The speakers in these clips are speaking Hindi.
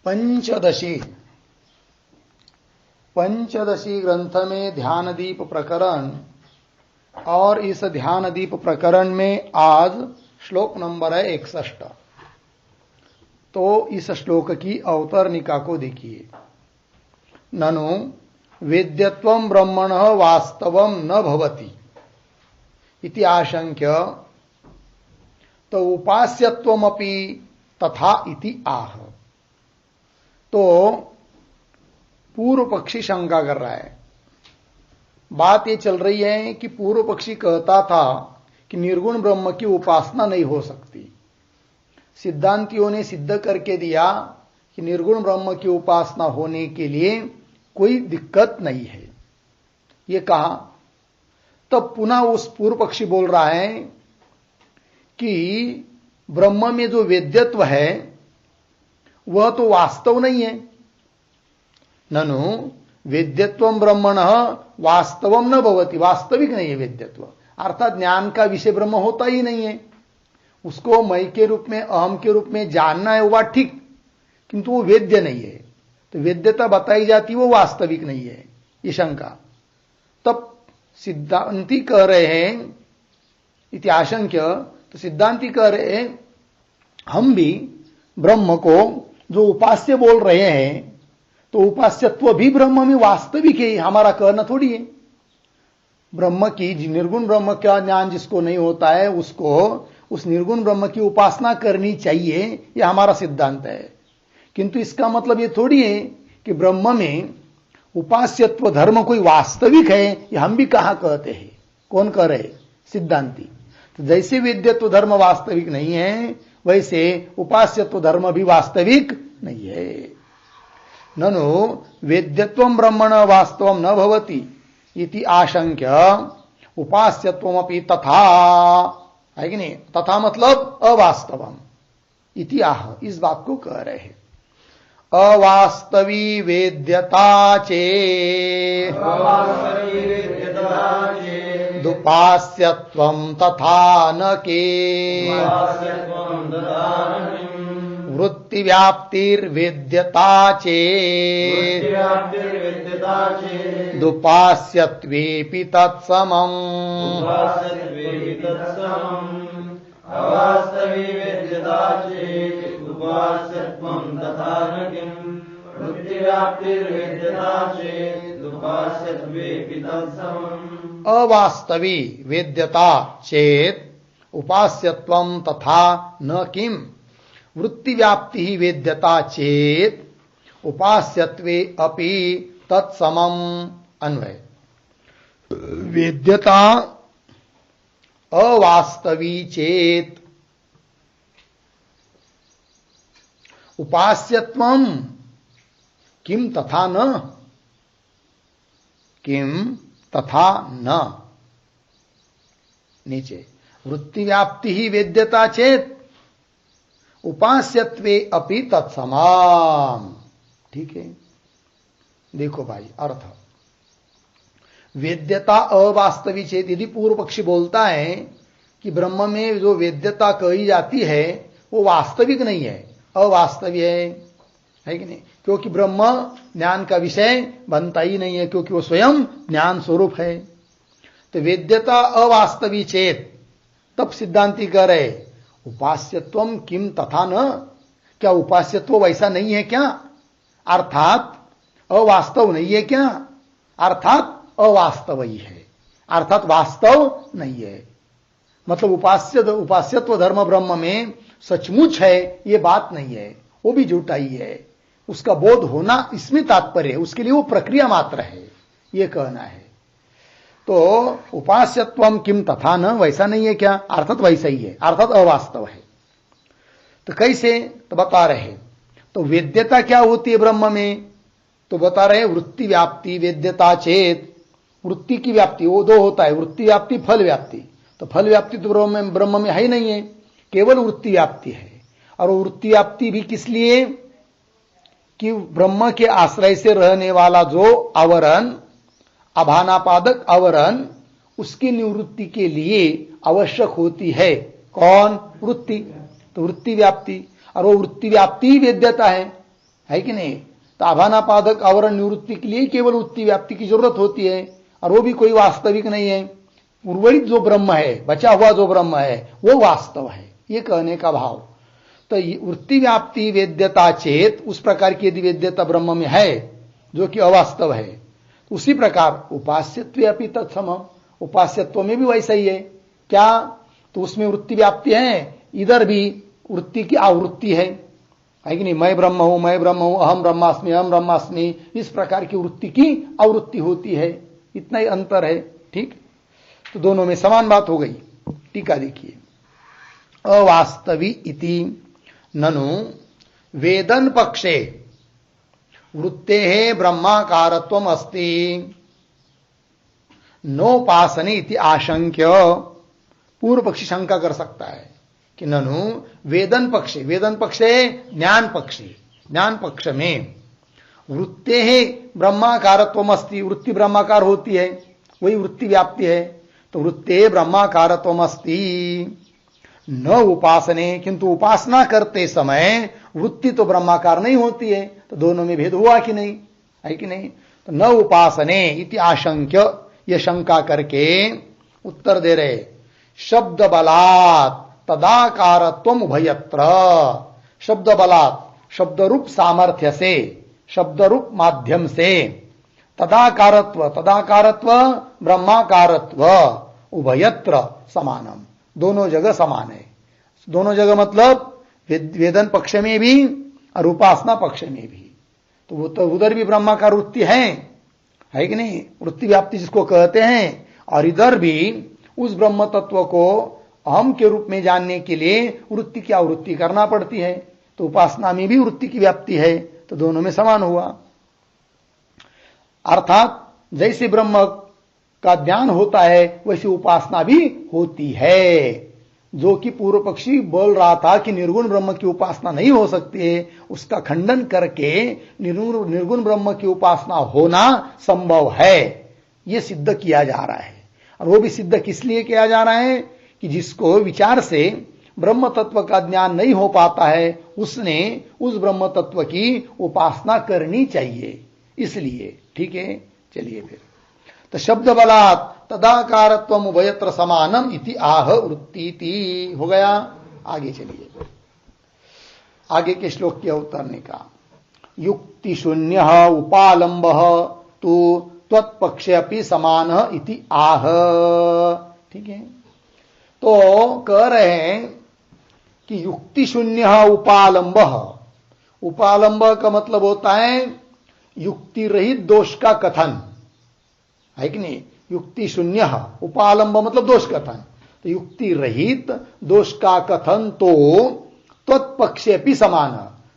पंचदशी ग्रंथ में ध्यान दीप प्रकरण और इस ध्यान दीप प्रकरण में आज श्लोक नंबर है 61। तो इस श्लोक की अवतरणिका को देखिए। ननु वेद्यत्वं ब्रह्मण वास्तवं न भवति इति आशंक्य तो उपास्यत्वमपि तथा इति आह। तो पूर्व पक्षी शंका कर रहा है। बात ये चल रही है कि पूर्व पक्षी कहता था कि निर्गुण ब्रह्म की उपासना नहीं हो सकती। सिद्धांतियों ने सिद्ध करके दिया कि निर्गुण ब्रह्म की उपासना होने के लिए कोई दिक्कत नहीं है, ये कहा। तब पुनः उस पूर्व पक्षी बोल रहा है कि ब्रह्म में जो वेद्यत्व है वह तो वास्तव नहीं है। ननु वेद्यत्वं ब्रह्मण वास्तवम न भवति, वास्तविक नहीं है वेद्यत्व, अर्थात ज्ञान का विषय ब्रह्म होता ही नहीं है। उसको मय के रूप में, अहम के रूप में जानना है, वो बात ठीक, किंतु वो वेद्य नहीं है। तो वेद्यता बताई जाती वो वास्तविक नहीं है, ये शंका। तब सिद्धांती कह रहे हैं इति आशंक्य, तो सिद्धांती कह रहे हैं हम भी ब्रह्म को जो उपास्य बोल रहे हैं तो उपास्यत्व भी ब्रह्म में वास्तविक है, हमारा कहना थोड़ी है। ब्रह्म की निर्गुण ब्रह्म का ज्ञान जिसको नहीं होता है उसको उस निर्गुण ब्रह्म की उपासना करनी चाहिए, यह हमारा सिद्धांत है। किंतु इसका मतलब ये थोड़ी है कि ब्रह्म में उपास्यत्व धर्म कोई वास्तविक है, ये हम भी कहां कहते हैं। कौन कह रहे? सिद्धांती। तो जैसे वेद्यत्व धर्म वास्तविक नहीं है वैसे उपास्यत्व धर्म भी वास्तविक नहीं है। ननु वेद्यत्वं ब्रह्मण वास्तवं न भवति इति आशंक्य उपास्यत्वमपि तथा, है कि नहीं? तथा मतलब अवास्तवम इति आह, इस बात को कह रहे हैं। अवास्तवी वेद्यता दुपास्यत्वं तथा न के वृत्ति व्याप्तिर्वेद्यता दुपास्यत्वेपि तत्समम्। अवास्तवी वेद्यता चेत उपास्यत्वं तथा न किम वृत्ति व्याप्ति ही वेद्यता चेत उपास्यत्वे अपि तत्समम। अन्वय। वेद्यता अवास्तवी चेत उपास्यत्वम किम तथा न, किम तथा न। नीचे वृत्ति व्याप्ति ही वेद्यता चेत उपास्यत्वे अपि तत्समाम। ठीक है, देखो भाई अर्थ। वेद्यता अवास्तवी चेत, यदि पूर्व पक्षी बोलता है कि ब्रह्म में जो वेद्यता कही जाती है वो वास्तविक नहीं है, अवास्तविक है कि नहीं? क्योंकि ब्रह्म ज्ञान का विषय बनता ही नहीं है, क्योंकि वो स्वयं ज्ञान स्वरूप है। तो वेद्यता अवास्तवी चेत, तब सिद्धांती कह रहे उपास्यत्वम किम तथा न, क्या उपास्यत्व वैसा नहीं है क्या? अर्थात अवास्तव नहीं है क्या? अर्थात अवास्तव ही है, अर्थात वास्तव नहीं है। मतलब उपास्यत्व धर्म ब्रह्म में सचमुच है ये बात नहीं है, वो भी झूठा ही है। उसका बोध होना इसमें तात्पर्य है, उसके लिए वो प्रक्रिया मात्र है, ये कहना है। तो उपास्यत्वम किम तथा न, वैसा नहीं है क्या? अर्थात वैसा ही है, अर्थात अवास्तव है। तो कैसे? तो बता रहे। तो वेद्यता क्या होती है ब्रह्म में? तो बता रहे वृत्ति व्याप्ति वेद्यता चेत। वृत्ति की व्याप्ति वो दो होता है, वृत्ति व्याप्ति फल व्याप्ति। तो फल व्याप्ति तो ब्रह्म में है ही नहीं है, केवल वृत्ति व्याप्ति है। और वो वृत्ति व्याप्ति भी किस लिए? कि ब्रह्म के आश्रय से रहने वाला जो आवरण, अभानापादक आवरण, उसकी निवृत्ति के लिए आवश्यक होती है। कौन? वृत्ति। तो वृत्ति व्याप्ति, और वो वृत्ति व्याप्ति ही वेद्यता है। है कि नहीं? तो आभानापादक आवरण निवृत्ति के लिए केवल वृत्ति व्याप्ति की जरूरत होती है, और वो भी कोई वास्तविक नहीं है। उर्वरित जो ब्रह्म है, बचा हुआ जो ब्रह्म है, वो वास्तव है, ये कहने का भाव। तो वृत्ति व्याप्ति वेद्यता चेत, उस प्रकार की यदि वेद्यता ब्रह्म में है जो कि अवास्तव है, उसी प्रकार उपास्यत्व अपि तत्सम, उपास्यत्व में भी वैसा ही है। क्या? तो उसमें वृत्ति व्याप्ति है, इधर भी वृत्ति की आवृत्ति है कि नहीं? मैं ब्रह्म हूं, मैं ब्रह्म हूं, अहम ब्रह्मास्मि, अहम ब्रह्मास्मि, इस प्रकार की वृत्ति की आवृत्ति होती है। इतना ही अंतर है। ठीक, तो दोनों में समान बात हो गई। टीका देखिए, अवास्तवी इति ननु वेदन पक्षे वृत्तेः ब्रह्माकारत्वम् अस्ति नोपासने इति आशंक्य। पूर्व पक्षी शंका कर सकता है कि ननु वेदन पक्षे, वेदन पक्षे ज्ञान पक्षी, ज्ञान पक्ष में वृत्तेः ब्रह्माकारत्वम् अस्ति, वृत्ति ब्रह्माकार होती है, वही वृत्ति व्याप्ति है। तो वृत्ते ब्रह्माकारत्वम् अस्ति न उपासने, किंतु उपासना करते समय वृत्ति तो ब्रह्माकार नहीं होती है। तो दोनों में भेद हुआ कि नहीं? है कि नहीं? तो न उपासने इति आशंक्य, यह शंका करके उत्तर दे रहे, शब्द बलात् तदाकारत्वम् उभयत्र। शब्द बलात्, शब्द रूप सामर्थ्य से, शब्द रूप माध्यम से, तदाकारत्व, तदाकारत्व ब्रह्माकारत्व, उभयत्र समानम, दोनों जगह समान है। दोनों जगह मतलब वेदन पक्ष में भी और उपासना पक्ष में भी। तो वो तो उधर भी ब्रह्माकार वृत्ति है कि नहीं? वृत्ति व्याप्ति जिसको कहते हैं, और इधर भी उस ब्रह्म तत्व को अहम के रूप में जानने के लिए वृत्ति की आवृत्ति करना पड़ती है। तो उपासना में भी वृत्ति की व्याप्ति है, तो दोनों में समान हुआ। अर्थात जैसे ब्रह्म का ज्ञान होता है वैसे उपासना भी होती है। जो कि पूर्व पक्षी बोल रहा था कि निर्गुण ब्रह्म की उपासना नहीं हो सकती है, उसका खंडन करके निर्गुण ब्रह्म की उपासना होना संभव है, यह सिद्ध किया जा रहा है। और वो भी सिद्ध किस लिए किया जा रहा है कि जिसको विचार से ब्रह्म तत्व का ज्ञान नहीं हो पाता है, उसने उस ब्रह्म तत्व की उपासना करनी चाहिए, इसलिए। ठीक है, चलिए फिर। तो शब्द बलात् तदाकारत्वम् उभयत्र समानम इति आह वृत्ति हो गया। आगे चलिए, आगे के श्लोक की अवतरणी का। युक्ति शून्य उपालंब तो त्वत्पक्षे अपि समान इति आह। ठीक है, तो कह रहे हैं कि युक्ति शून्य उपालंब, उपालंब का मतलब होता है युक्ति रहित दोष का कथन, है कि नहीं? युक्ति शून्य, उपालंब मतलब दोष कथन। तो युक्ति रहित दोष का कथन तो त्वत्पक्षे भी समान,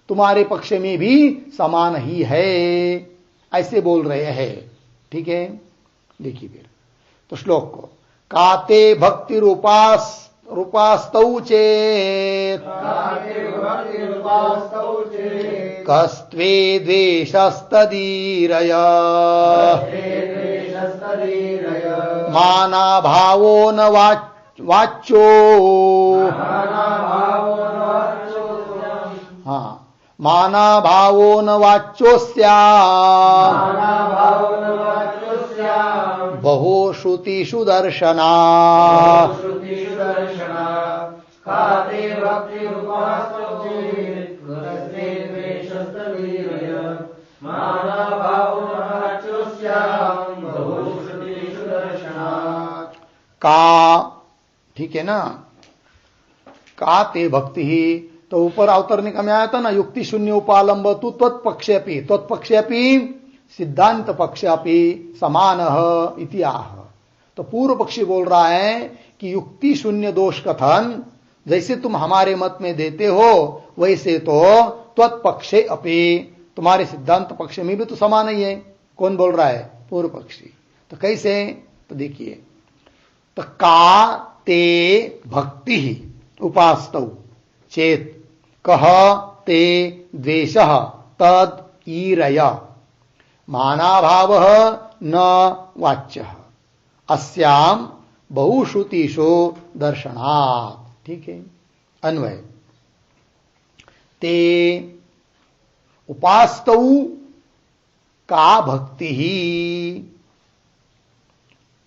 तुम्हारे पक्ष में भी समान ही है, ऐसे बोल रहे हैं। ठीक है, देखिए फिर तो श्लोक को। काते भक्ति रूपास्तौ चेत कस्त्वे द्वेषस्तदीरय मानाभावो न वाच्यो, हाँ, मानाभावो न वाच्योस्या बहुश्रुतिषु दर्शना। का, ठीक है ना, का ते भक्ति ही, तो ऊपर अवतरने का में आया था ना, युक्ति शून्य उपालंब तु त्वत्पक्षेपि, त्वत्पक्षेपि सिद्धांत पक्षेपि समान इति आह। तो पूर्व पक्षी बोल रहा है कि युक्ति शून्य दोष कथन जैसे तुम हमारे मत में देते हो, वैसे तो त्वत्पक्षे अपि, तुम्हारे सिद्धांत पक्ष में भी तो समान ही है। कौन बोल रहा है? पूर्व पक्षी। तो कैसे? तो देखिए, तो का ते भक्ति उपास्तौ चेत कह ते द्वेषः तद ईरय मानाभाव न वाच्य अस्याम बहुश्रुतिषु दर्शनात्। ठीक है, अन्वय। ते उपास्तौ का भक्ति ही,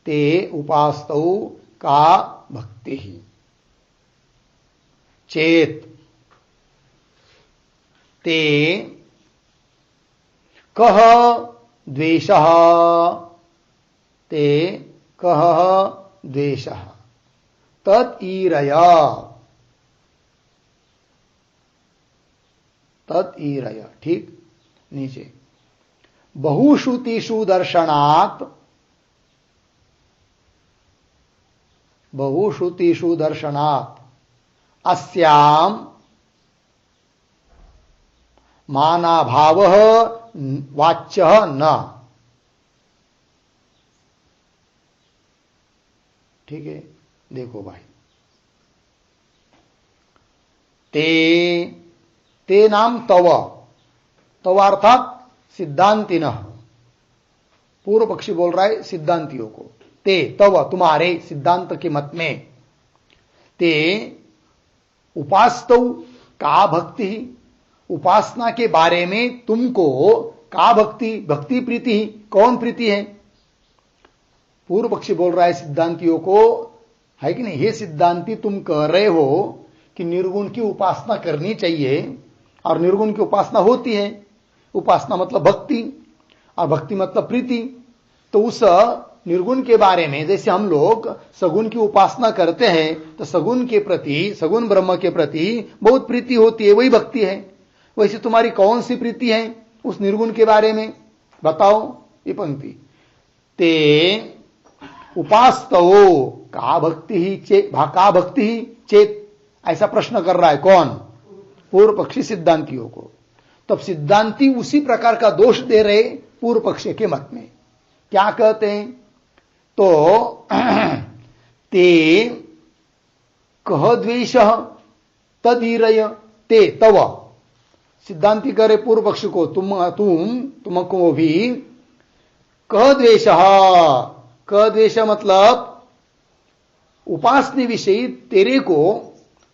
ते उपास्तौ का भक्ति ही, चेत ते कह द्वेषः, ते कह द्वेषः, तत्ईरय, तत्ईरय। ठीक, नीचे बहुश्रुतिषु दर्शनात्, बहुश्रुतिषु दर्शनात् अस्याम मानाभावः वाच्यः न। ठीक है, देखो भाई, ते नाम तव, तव अर्थात सिद्धांति न, पूर्व पक्षी बोल रहा है सिद्धांतियों को, ते तव तुम्हारे सिद्धांत के मत में, ते उपास्तौ का भक्ति, उपासना के बारे में तुमको का भक्ति, भक्ति प्रीति, कौन प्रीति है? पूर्व पक्षी बोल रहा है सिद्धांतियों को, है कि नहीं, हे सिद्धांति तुम कह रहे हो कि निर्गुण की उपासना करनी चाहिए और निर्गुण की उपासना होती है, उपासना मतलब भक्ति और भक्ति मतलब प्रीति, तो उस निर्गुण के बारे में जैसे हम लोग सगुण की उपासना करते हैं तो सगुण के प्रति, सगुण ब्रह्म के प्रति बहुत प्रीति होती है, वही भक्ति है। वैसे तुम्हारी कौन सी प्रीति है उस निर्गुण के बारे में, बताओ। ये पंक्ति, ते उपास्तवो का भक्ति ही चेत, का भक्ति ही चेत, ऐसा प्रश्न कर रहा है कौन? पूर्व पक्षी सिद्धांतियों को। तब सिद्धांति उसी प्रकार का दोष दे रहे पूर्व पक्षी के मत में। क्या कहते हैं? तो ते कह द्वेषः तदीरय, ते तव, सिद्धांति करे पूर्व पक्ष को, तुमको भी कह द्वेषः, कह द्वेष मतलब उपासनी विषय तेरे को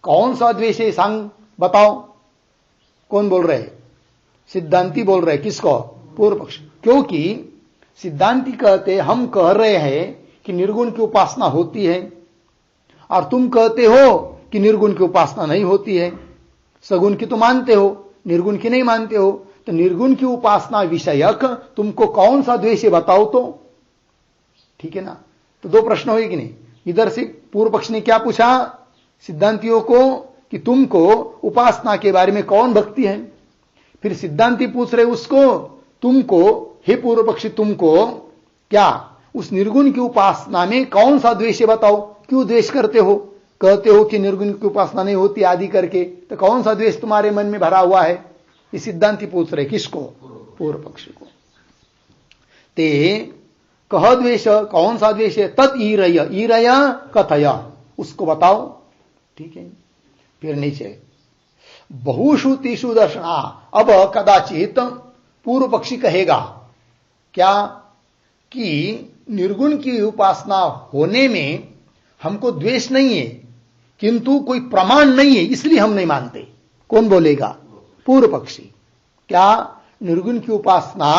कौन सा द्वेष है सांग, बताओ। कौन बोल रहे? सिद्धांति बोल रहे। किसको? पूर्व पक्ष। क्योंकि सिद्धांति कहते हम कह रहे हैं कि निर्गुण की उपासना होती है और तुम कहते हो कि निर्गुण की उपासना नहीं होती है, सगुण की तो मानते हो, निर्गुण की नहीं मानते हो, तो निर्गुण की उपासना विषयक तुमको कौन सा द्वेष है बताओ तो। ठीक है ना? तो दो प्रश्न हुए कि नहीं। इधर से पूर्व पक्ष ने क्या पूछा सिद्धांतियों को कि तुमको उपासना के बारे में कौन भक्ति है, फिर सिद्धांति पूछ रहे उसको, तुमको हे पूर्व पक्षी तुमको क्या उस निर्गुण की उपासना में कौन सा द्वेष है बताओ, क्यों द्वेष करते हो, कहते हो कि निर्गुण की उपासना नहीं होती आदि करके, तो कौन सा द्वेष तुम्हारे मन में भरा हुआ है? ये सिद्धांति पूछ रहे। किसको? पूर्व पक्षी को। ते कह द्वेष, कौन सा द्वेष है? तद ईरय, ईरय कथय, उसको बताओ। ठीक है, फिर नीचे बहुश्रुतिषु दर्शना। अब कदाचित पूर्व पक्षी कहेगा क्या कि निर्गुण की उपासना होने में हमको द्वेष नहीं है, किंतु कोई प्रमाण नहीं है इसलिए हम नहीं मानते। कौन बोलेगा? पूर्व पक्षी। क्या निर्गुण की उपासना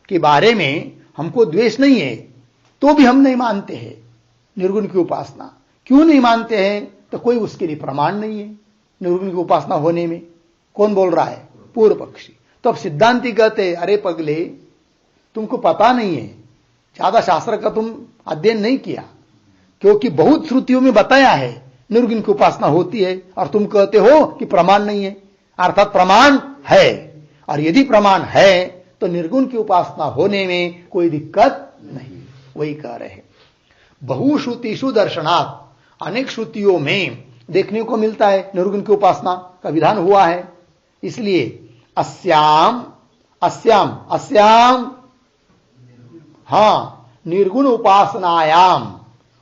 के बारे में हमको द्वेष नहीं है तो भी हम नहीं मानते हैं निर्गुण की उपासना। क्यों नहीं मानते हैं? तो कोई उसके लिए प्रमाण नहीं है निर्गुण की उपासना होने में। कौन बोल रहा है? पूर्व पक्षी। तो अब सिद्धांति कहते अरे पगले, तुमको पता नहीं है, ज्यादा शास्त्र का तुम अध्ययन नहीं किया, क्योंकि बहुत श्रुतियों में बताया है निर्गुण की उपासना होती है और तुम कहते हो कि प्रमाण नहीं है। अर्थात प्रमाण है, और यदि प्रमाण है तो निर्गुण की उपासना होने में कोई दिक्कत नहीं। वही कह रहे हैं बहुश्रुतिषु दर्शनात्, अनेक श्रुतियों में देखने को मिलता है निर्गुण की उपासना का विधान हुआ है। इसलिए अस्याम, अस्याम, अस्याम, हाँ, निर्गुण उपासनायाम,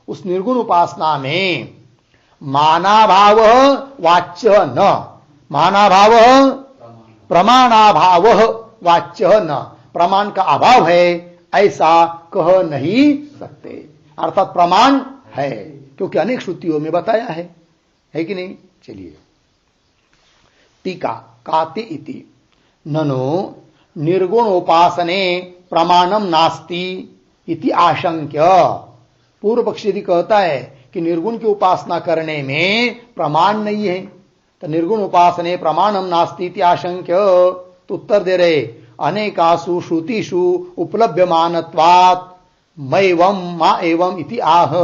उस निर्गुण उपासना में मानाभाव वाच्य न, मानाभाव प्रमाणाभाव वाच्य न, प्रमाण का अभाव है ऐसा कह नहीं सकते। अर्थात प्रमाण है क्योंकि अनेक श्रुतियों में बताया है कि नहीं। चलिए टीका, काति इति ननु निर्गुण उपासने प्रमाणम नास्ति इति आशंक्य। पूर्व पक्षी यदि कहता है कि निर्गुण की उपासना करने में प्रमाण नहीं है, तो निर्गुण उपासने प्रमाणम नास्ति इति आशंक्य, तो उत्तर दे रहे अनेकासु श्रुतिषु उपलभ्यमानत्वात् मैवं मा एवं इति आह।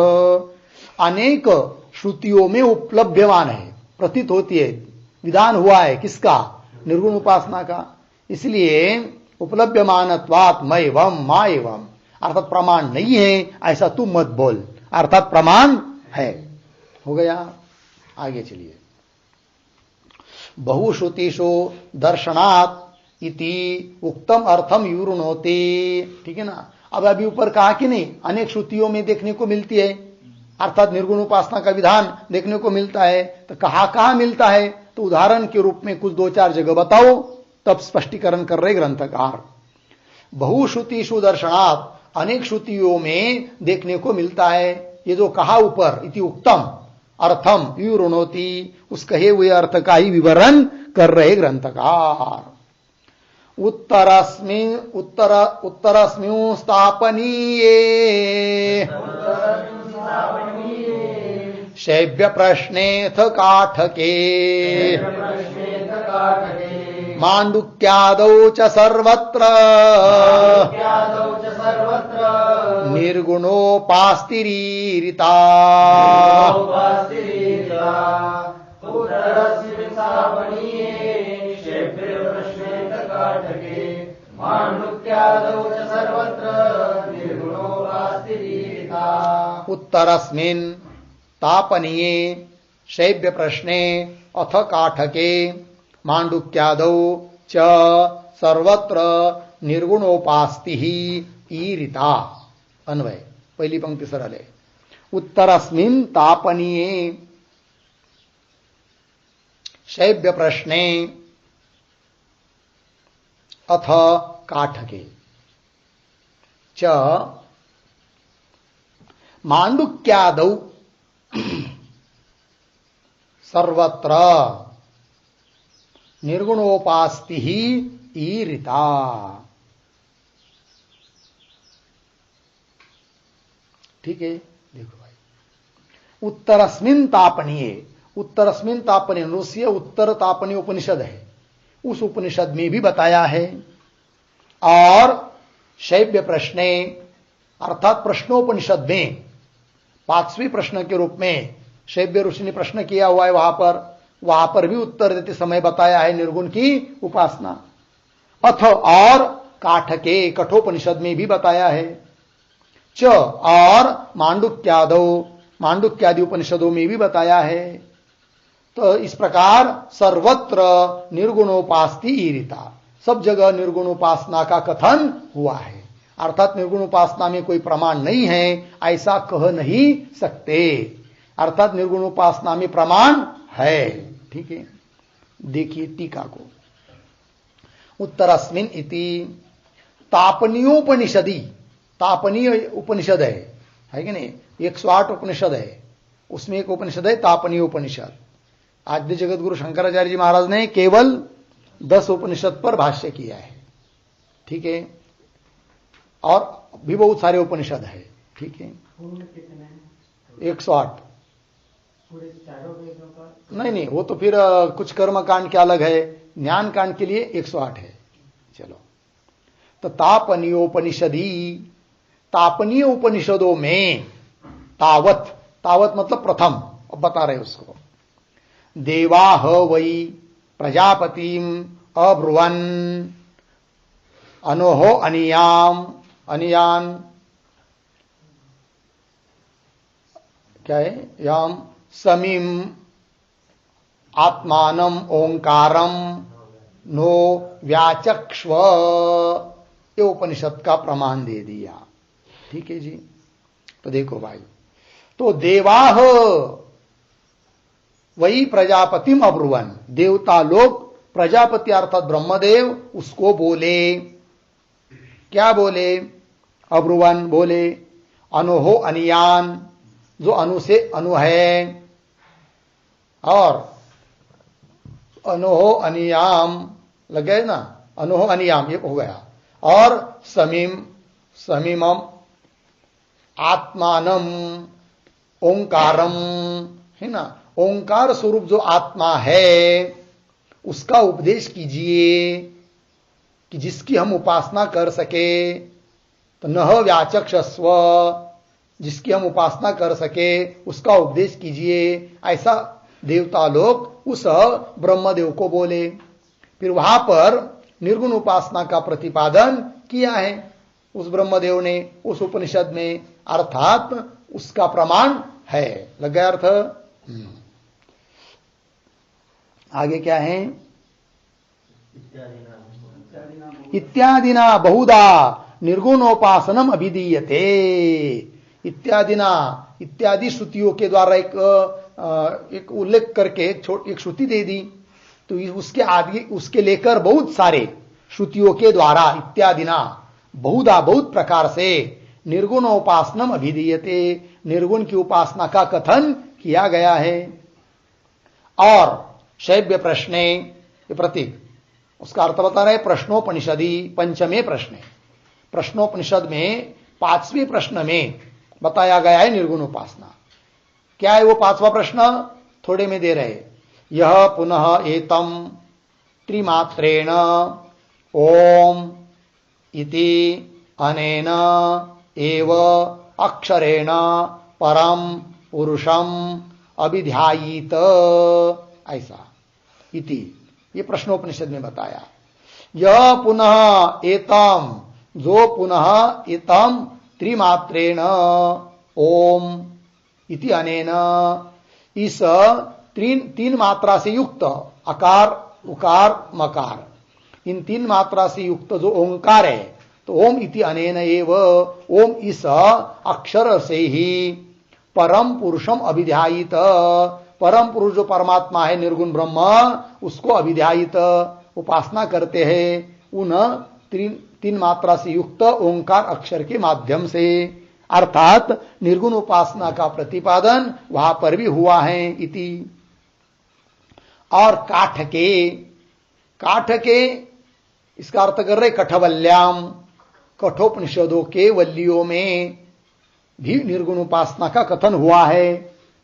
अनेक श्रुतियों में उपलभ्यमान है, प्रतीत होती है, विधान हुआ है किसका? निर्गुण उपासना का। इसलिए उपलभ्यमानत्वात् मैवं मा एवं, अर्थात प्रमाण नहीं है ऐसा तू मत बोल, अर्थात प्रमाण है। हो गया, आगे चलिए। बहुश्रुतिषु दर्शनात् इति उक्तम अर्थम युरुणोति। ठीक है ना। अब अभी ऊपर कहा कि नहीं, अनेक श्रुतियों में देखने को मिलती है, अर्थात निर्गुण उपासना का विधान देखने को मिलता है। तो कहां मिलता है? तो उदाहरण के रूप में कुछ 2-4 जगह बताओ, तब स्पष्टीकरण कर रहे ग्रंथकार। बहुश्रुतिषु दर्शनात्, अनेक श्रुतियों में देखने को मिलता है। ये जो कहा ऊपर, इति उक्तम अर्थम युरुणोति, उस कहे हुए अर्थ का ही विवरण कर रहे ग्रंथकार। उत्तरस्मिन् स्थापनीये शैव्य प्रश्नेऽथ काठके माण्डुक्यादौ च सर्वत्र निर्गुणोपास्तिरीरिता। उत्तरस्मिन् तापनीये शैव्य प्रश्ने अथ काठके मांडुक्यादौ च सर्वत्र निर्गुणोपास्ति ईरिता। अन्वय, पहली पंक्ति सरल है। उत्तरस्मिन् तापनीये शैव्य प्रश्ने अथ काठके च मांडुक्यादौ सर्वत्र निर्गुणोपास्ति ईरिता। ठीक है, देखो भाई, उत्तरस्मिन् तापनीये, उत्तरस्मिन् तापनीय नुष्य उत्तर तापनीय उपनिषद है, उस उपनिषद में भी बताया है। और शैव्य प्रश्ने अर्थात प्रश्नोपनिषद में 5वें प्रश्न के रूप में शैव्य ऋषि ने प्रश्न किया हुआ है, वहां पर भी उत्तर देते समय बताया है निर्गुण की उपासना। अथ और काठके कठोपनिषद में भी बताया है। च और मांडुक्यादौ मांडुक्यादि उपनिषदों में भी बताया है। तो इस प्रकार सर्वत्र निर्गुणोपास्ति ईरिता, सब जगह निर्गुणोपासना का कथन हुआ है। अर्थात निर्गुण उपासना में कोई प्रमाण नहीं है ऐसा कह नहीं सकते, अर्थात निर्गुण उपासना में प्रमाण है। ठीक है, देखिए टीका को। उत्तरस्मिन् इति तापनीयोपनिषदि, तापनीय उपनिषद है कि नहीं, 108 उपनिषद है, उसमें एक उपनिषद है तापनीय उपनिषद। आद्य जगत गुरु शंकराचार्य जी महाराज ने केवल 10 उपनिषद पर भाष्य किया है। ठीक है, और भी बहुत सारे उपनिषद है। ठीक है, 108 नहीं, वो तो फिर कुछ कर्म कांड के अलग है, ज्ञान कांड के लिए 108 है। चलो, तो तापनीयोपनिषदी, तापनीय उपनिषदों में तावत, तावत मतलब प्रथम, अब बता रहे उसको। देवाह वै प्रजापतिम अब्रुवन अनोहो अनियाम, अनियान क्या है, याम समीम आत्मानम ओंकारम नो व्याचक्ष्व, ये उपनिषद का प्रमाण दे दिया। ठीक है जी, तो देखो भाई, तो देवाह वही प्रजापतिम अब्रुवन, देवता लोग प्रजापति अर्थात ब्रह्मदेव उसको बोले, क्या बोले, अब्रुवन बोले, अनुहो अनियान, जो अनु से अनु है, और अनुहो अनियाम लगे ना, अनोह अनियाम, ये हो गया। और समीमम आत्मानम ओंकारम, है ना, ओंकार स्वरूप जो आत्मा है उसका उपदेश कीजिए कि जिसकी हम उपासना कर सके। तो नह व्याचक्षस्व, जिसकी हम उपासना कर सके उसका उपदेश कीजिए, ऐसा देवता लोग उस ब्रह्मदेव को बोले। फिर वहां पर निर्गुण उपासना का प्रतिपादन किया है उस ब्रह्मदेव ने उस उपनिषद में, अर्थात उसका प्रमाण है। लग गया अर्थ? आगे क्या है? इत्यादिना बहुधा निर्गुणोपासनम अभिधीयते। इत्यादिना, इत्यादि श्रुतियों के द्वारा एक उल्लेख करके एक श्रुति दे दी, तो उसके आगे उसके लेकर बहुत सारे श्रुतियों के द्वारा इत्यादिना बहुधा बहुत प्रकार से निर्गुणोपासनम अभिधीयते, निर्गुण की उपासना का कथन किया गया है। और शैव्य प्रश्ने, प्रतीक उसका अर्थ बता रहे प्रश्नोपनिषदि पंचमे प्रश्न, प्रश्नोपनिषद में 5वें प्रश्न में बताया गया है निर्गुण उपासना। क्या है वो 5वां प्रश्न? थोड़े में दे रहे, यह पुनः एतम त्रिमात्रेण ओम इति अनेन एव अक्षरेण परम पुरुषम अभिध्यायीत, ऐसा इति, ये प्रश्नोपनिषद में बताया। यह पुनः एतम, जो पुनः एतम त्रिमात्रेण ओम इति अनेन, इस तीन मात्रा से युक्त अकार उकार मकार, इन 3 मात्रा से युक्त जो ओंकार है, तो ओम इति अनेन एव, ओम इस अक्षर से ही परम पुरुषम अभिध्यायित, परम पुरुष जो परमात्मा है निर्गुण ब्रह्म, उसको अभिध्यायित उपासना करते हैं उन 3 मात्रा से युक्त ओंकार अक्षर के माध्यम से। अर्थात निर्गुण उपासना का प्रतिपादन वहां पर भी हुआ है इति। और काठ के इसका अर्थ कर रहे कठवल्याम, कठोपनिषदों के वल्लियों में भी निर्गुण उपासना का कथन हुआ है।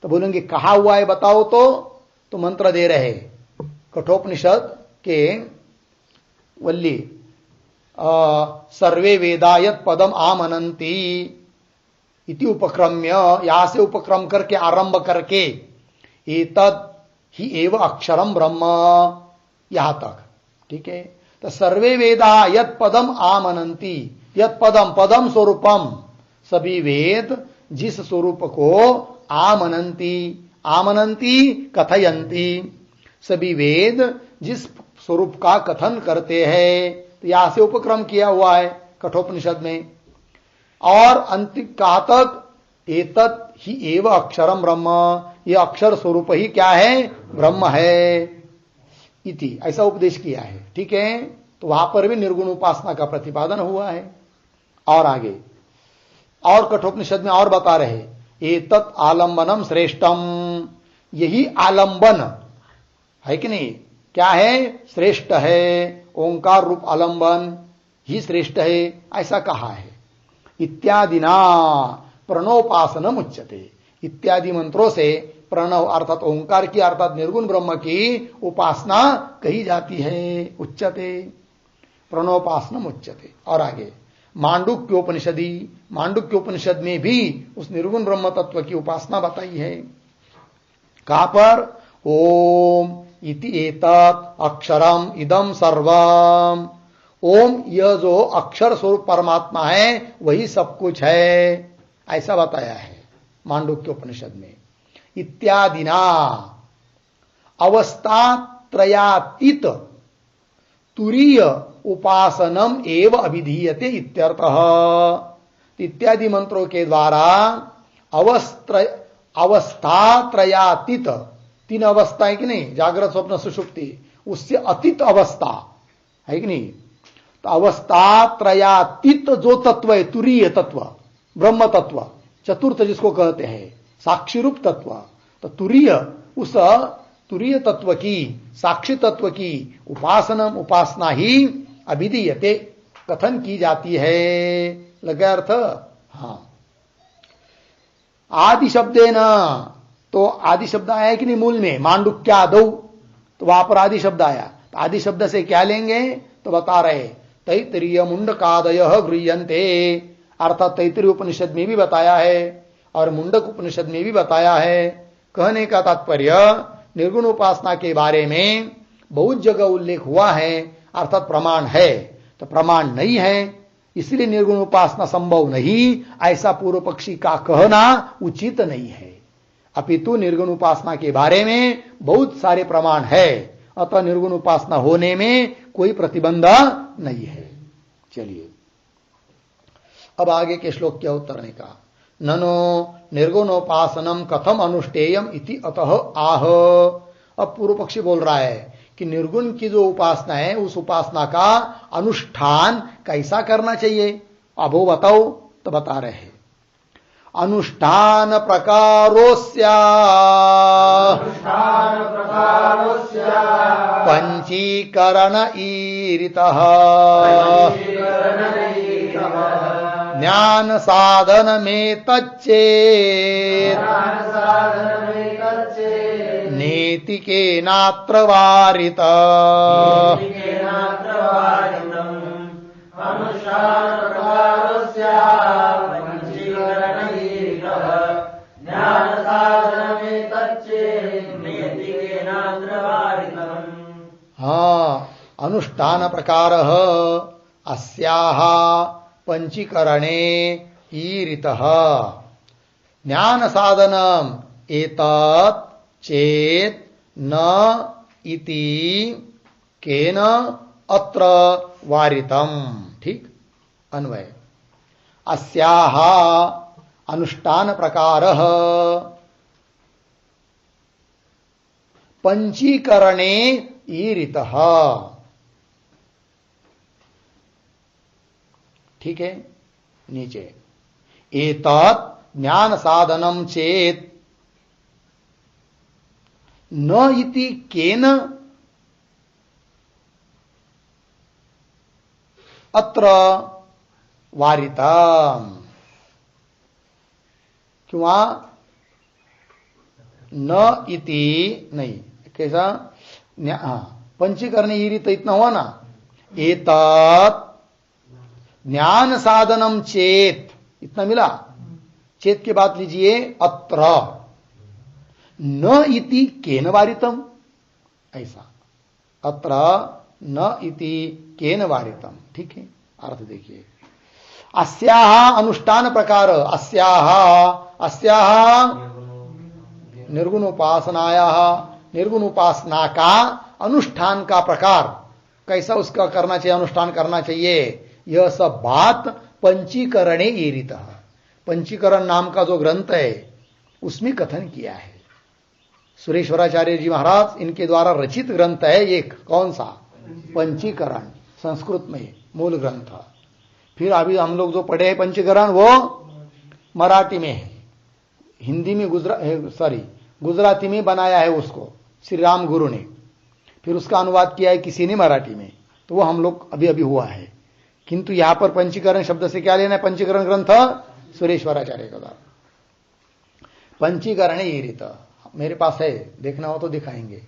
तो बोलेंगे कहा हुआ है बताओ, तो मंत्र दे रहे कठोपनिषद के वल्ली, सर्वे वेदा यत् पदम आमनन्ति इति उपक्रम्य, यहां से उपक्रम करके आरंभ करके एतद ही एव अक्षरम ब्रह्म, यहां तक ठीक है। तो सर्वे वेदा यत् पदम आमनन्ति, यत् पदम पदम स्वरूपम, सभी वेद जिस स्वरूप को आमनन्ति, आमनन्ति कथयन्ति, सभी वेद जिस स्वरूप का कथन करते हैं, तो यहां से उपक्रम किया हुआ है कठोपनिषद में। और अंतिम कहा तक एतत् ही एव अक्षरम ब्रह्म, यह अक्षर स्वरूप ही क्या है? ब्रह्म है इति, ऐसा उपदेश किया है। ठीक है, तो वहां पर भी निर्गुण उपासना का प्रतिपादन हुआ है। और आगे और कठोपनिषद में और बता रहे, एतत् आलंबनम श्रेष्ठम, यही आलंबन है कि नहीं, क्या है? श्रेष्ठ है, ओंकार रूप आलंबन ही श्रेष्ठ है, ऐसा कहा है। इत्यादिना प्रणोपासनम उच्यते, इत्यादि मंत्रों से प्रणव अर्थात ओंकार की अर्थात निर्गुण ब्रह्म की उपासना कही जाती है। उच्यते प्रणोपासनम उच्यते। और आगे मांडुक्योपनिषदि, मांडुक्योपनिषद में भी उस निर्गुण ब्रह्म तत्व की उपासना बताई है। कहां पर? ओम इति एतत् अक्षरम इदम सर्वम, ओम यह जो अक्षर स्वरूप परमात्मा है वही सब कुछ है, ऐसा बताया है मांडुक्योपनिषद में। इत्यादिना अवस्थात्रयातीत तुरीय उपासनम एव अभिधीयते इत्यर्थः। इत्यादि मंत्रों के द्वारा अवस्थात्रयातीत, 3 अवस्था है कि नहीं, जागृत स्वप्न सुषुप्ति, उससे अतीत अवस्था है कि नहीं। तो अवस्थात्रयातीत जो तत्व है, तुरीय तत्व, ब्रह्म तत्व, चतुर्थ जिसको कहते हैं, साक्षी रूप तत्व, तो तुरीय, उस तुरीय तत्व की, साक्षी तत्व की उपासना ही अभिधीयते, कथन की जाती है। लगा अर्थ? हाँ। आदि शब्दे न, तो आदि शब्द आया है कि नहीं मूल में, मांडुक्यादौ, तो वहां पर आदि शब्द आया। तो आदि शब्द से क्या लेंगे? तो बता रहे तैत्तिरीय मुंडकादयः गृह्यन्ते, अर्थात तैत्तिरीय उपनिषद में भी बताया है और मुंडक उपनिषद में भी बताया है। कहने का तात्पर्य निर्गुण उपासना के बारे में बहुत जगह उल्लेख हुआ है, अर्थात प्रमाण है। तो प्रमाण नहीं है इसलिए निर्गुण उपासना संभव नहीं, ऐसा पूर्व पक्षी का कहना उचित नहीं है। अपितु निर्गुण उपासना के बारे में बहुत सारे प्रमाण है, अतः निर्गुण उपासना होने में कोई प्रतिबंध नहीं है। चलिए अब आगे के श्लोक क्या उत्तरने का। ननो निर्गुणोपासनम कथम अनुष्ठेयम इति अतः आह। अब पूर्व पक्षी बोल रहा है कि निर्गुण की जो उपासना है उस उपासना का अनुष्ठान कैसा करना चाहिए, अब वो बताओ। तो बता रहे हैं अनुष्ठान प्रकारोस्या पंचीकरण ईरितः ज्ञान साधन में तच्चेत नीति के नात्र वारित। हाँ, अनुष्ठान प्रकार अस्याः पंचीकरणे ईरितः ज्ञान साधनम एतत् चेत न इति केन अत्र वारितम। ठीक, अन्वय। अस्याः अनुष्ठान प्रकारः पंचीकरणे ईरितः। ठीक है, नीचे एतत् ज्ञान साधनम चेत न इति केन अत्र वारितम। क्यों न इति नहीं, कैसा? पंचीकरण ईरित इतना हुआ ना। एतत् ज्ञान साधनम चेत, इतना मिला। चेत के बाद लीजिए अत्र न इति केन वारितम, ऐसा अत्र न इति केन वारितम। ठीक है, अर्थ देखिए। अस्याः अनुष्ठान प्रकार, अस्याः निर्गुण उपासनायाः, निर्गुण उपासना का अनुष्ठान का प्रकार कैसा उसका करना चाहिए, अनुष्ठान करना चाहिए, यह सब बात पंचीकरणे ईरितः, पंचीकरण नाम का जो ग्रंथ है उसमें कथन किया है। सुरेश्वराचार्य जी महाराज इनके द्वारा रचित ग्रंथ है एक, कौन सा? पंचीकरण, संस्कृत में मूल ग्रंथ। फिर अभी हम लोग जो पढ़े हैं पंचीकरण वो मराठी में है, हिंदी में गुजराती में बनाया है उसको श्री राम गुरु ने, फिर उसका अनुवाद किया है किसी ने मराठी में, तो वो हम लोग अभी अभी हुआ है। किंतु यहां पर पंचीकरण शब्द से क्या लेना है? पंचीकरण ग्रंथ सुरेश्वराचार्य का द्वारा पंचीकरण ईरित मेरे पास है, देखना हो तो दिखाएंगे।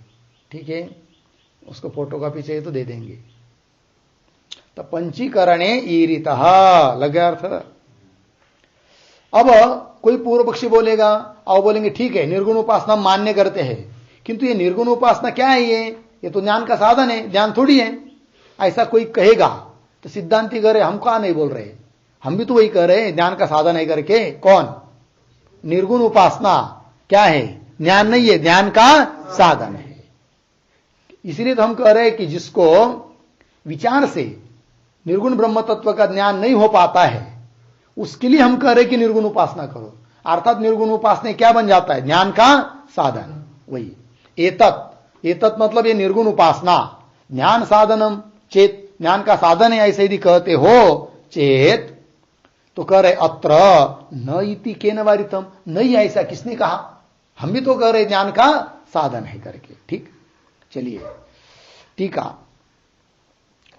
ठीक है, उसको फोटो कॉपी चाहिए तो दे देंगे। तो पंचीकरणे ईरितः लगा अर्थ। अब कोई पूर्व पक्षी बोलेगा और बोलेंगे ठीक है निर्गुण उपासना मान्य करते हैं, किंतु ये निर्गुण उपासना क्या है? ये तो ज्ञान का साधन है, ज्ञान थोड़ी है। ऐसा कोई कहेगा तो सिद्धांति कह रहे हम कहा नहीं बोल रहे, हम भी तो वही कह रहे हैं ज्ञान का साधन है करके। कौन? निर्गुण उपासना क्या है? ज्ञान नहीं है, ज्ञान का साधन है। इसलिए तो हम कह रहे हैं कि जिसको विचार से निर्गुण ब्रह्म तत्व का ज्ञान नहीं हो पाता है उसके लिए हम कह रहे हैं कि निर्गुण उपासना करो। अर्थात निर्गुण उपासना क्या बन जाता है? ज्ञान का साधन। वही एतत् मतलब ये निर्गुण उपासना ज्ञान साधनम चेत, ज्ञान का साधन है ऐसे यदि कहते हो चेत, तो कह रहे अत्र न इति केन वारितम, नहीं ऐसा किसने कहा? हम भी तो कह रहे ज्ञान का साधन है करके। ठीक, चलिए टीका।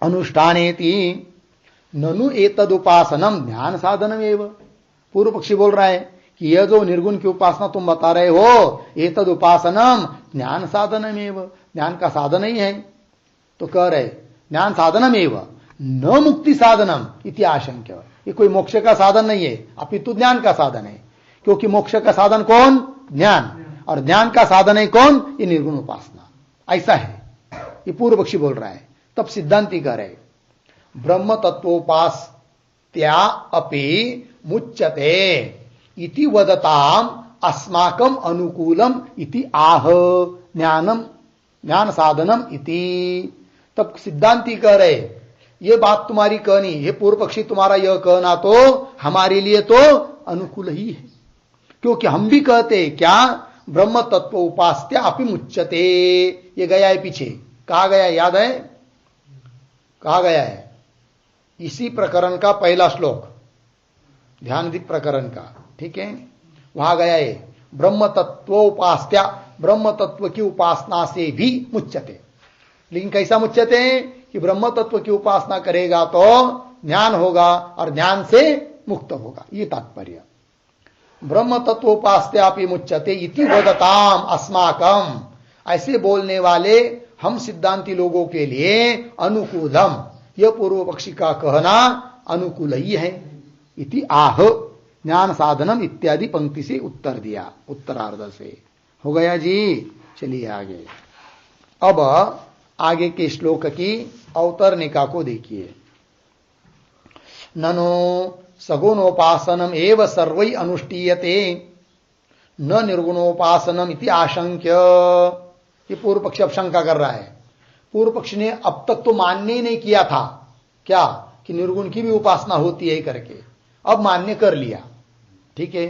अनुष्ठानेति ननु एतद उपासनम ज्ञान साधनम एव। पूर्व पक्षी बोल रहा है कि यह जो निर्गुण की उपासना तुम बता रहे हो, एतद उपासनम ज्ञान साधनम एव, ज्ञान का साधन ही है। तो कह रहे ज्ञान साधनम एव न मुक्ति साधनम इति आशंक्य, ये कोई मोक्ष का साधन नहीं है, अपितु ज्ञान का साधन है। क्योंकि मोक्ष का साधन कौन? ज्ञान, और ज्ञान का साधन है कौन? ये निर्गुण उपासना। ऐसा है, ये पूर्व पक्षी बोल रहा है। तब सिद्धांति कह रहे ब्रह्म तत्वोपास्त्या अपि मुच्यते इति वदताम अस्माकम अनुकूलम इति आह ज्ञानम ज्ञान साधनम इति। तब सिद्धांति कह रहे ये बात तुम्हारी कहनी, ये पूर्व पक्षी तुम्हारा यह कहना तो हमारे लिए तो अनुकूल ही है। क्योंकि हम भी कहते क्या? ब्रह्म तत्व उपास्त्या अपि मुच्यते, ये गया है पीछे, कहा गया याद है? कहा गया है इसी प्रकरण का पहला श्लोक, ध्यानदीप प्रकरण का, ठीक है, वहां गया है ब्रह्म तत्वोपास्त्या, ब्रह्म तत्व की उपासना से भी मुच्यते। लेकिन कैसा मुच्यते? कि ब्रह्म तत्व की उपासना करेगा तो ज्ञान होगा और ज्ञान से मुक्त होगा, ये तात्पर्य। ब्रह्म तत्वोपास्त्यापि मुच्यते इति वदताम अस्माकम, ऐसे बोलने वाले हम सिद्धांती लोगों के लिए अनुकूलम, यह पूर्व पक्षी का कहना अनुकूल ही है। इति आह ज्ञान साधनम इत्यादि पंक्ति से उत्तर दिया, उत्तरार्ध से हो गया जी। चलिए आगे, अब आगे के श्लोक की अवतरणिका को देखिए। ननो सगुणोपासनम एव सर्वै अनुष्ठीयते न निर्गुणोपासनम इति आशंक्य। ये पूर्व पक्ष अब शंका कर रहा है। पूर्व पक्ष ने अब तक तो मान्य ही नहीं किया था क्या कि निर्गुण की भी उपासना होती है करके, अब मान्य कर लिया, ठीक है।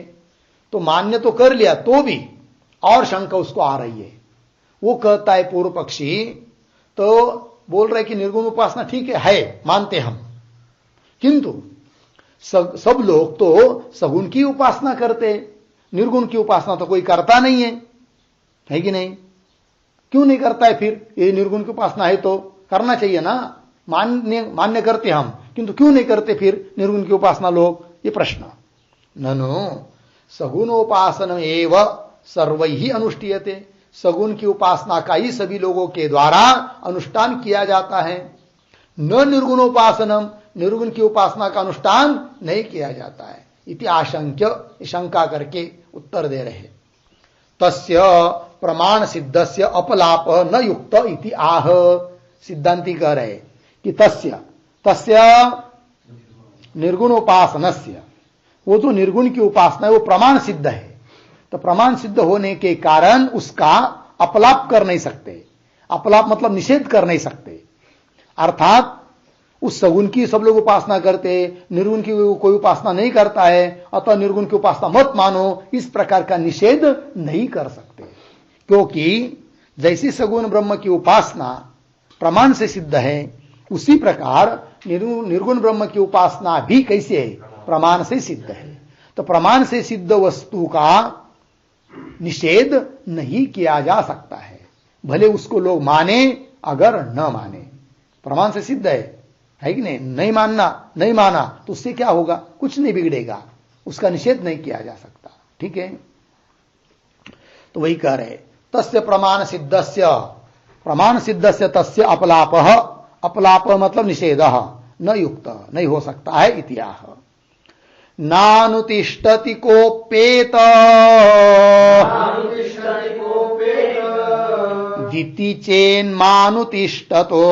तो मान्य तो कर लिया तो भी और शंका उसको आ रही है। वो कहता है पूर्व पक्षी तो बोल रहे कि निर्गुण उपासना ठीक है मानते हम, किंतु सब लोग तो सगुण की उपासना करते, निर्गुण की उपासना तो कोई करता नहीं है कि नहीं? क्यों नहीं करता है फिर? ये निर्गुण की उपासना है तो करना चाहिए ना, मान्य करते हम, किंतु क्यों नहीं करते फिर निर्गुण की उपासना लोग? ये प्रश्न। ननु सगुणोपासनम एव सर्वैहि अनुष्ठीयते, सगुण की उपासना का ही सभी लोगों के द्वारा अनुष्ठान किया जाता है। न निर्गुणोपासनम, निर्गुण की उपासना का अनुष्ठान नहीं किया जाता है। इति आशंक्य, शंका करके उत्तर दे रहे। तस्य प्रमाण सिद्धस्य अपलाप न युक्त इति आह। सिद्धांति कह रहे कि तस्य निर्गुणोपासनस्य, वो जो निर्गुण की उपासना है वो प्रमाण सिद्ध है, तो प्रमाण सिद्ध होने के कारण उसका अपलाप कर नहीं सकते। अपलाप मतलब निषेध कर नहीं सकते, अर्थात उस सगुण की सब लोग उपासना करते, निर्गुण की कोई उपासना नहीं करता है, अतः निर्गुण की उपासना मत मानो, इस प्रकार का निषेध नहीं कर सकते। क्योंकि जैसी सगुण ब्रह्म की उपासना प्रमाण से सिद्ध है, उसी प्रकार निर्गुण ब्रह्म की उपासना भी कैसे है? प्रमाण से सिद्ध है। तो प्रमाण से सिद्ध वस्तु का निषेध नहीं किया जा सकता है, भले उसको लोग माने अगर न माने। प्रमाण से सिद्ध है कि नहीं? नहीं माना तो उससे क्या होगा? कुछ नहीं बिगड़ेगा, उसका निषेध नहीं किया जा सकता, ठीक है। तो वही कह रहे तस्य प्रमाण सिद्धस्य तस्य अपलापः, अपलाप मतलब निषेध न युक्त, नहीं हो सकता है। इतिहास नानुतिष्ठति कोपेत दिति चेन्मानुतिष्ठतो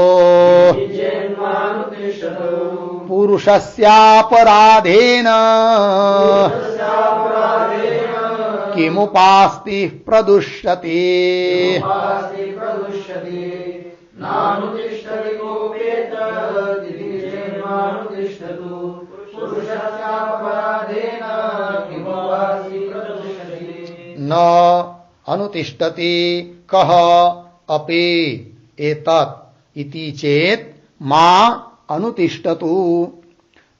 पुरुषस्यापराधेन किमुपास्ति प्रदुष्यते। न अनुतिष्ठति कह अपि एतत् इति चेत मा अनुतिष्ठतु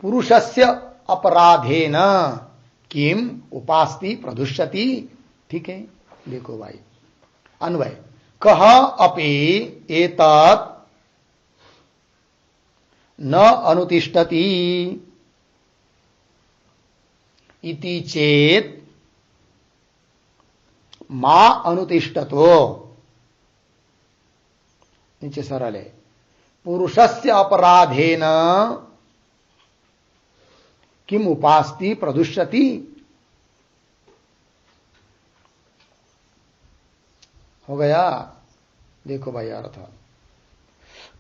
पुरुषस्य अपराधेन किम उपास्ति प्रदुष्यति। ठीक है, देखो भाई अन्वय। कह अपि एतत् न अनुतिष्ठति इति चेत मा अनुतिष्ठतो, नीचे सरल है, पुरुषस्य अपराधेन किम उपास्ति प्रदुष्यति। हो गया। देखो भाई अर्थ,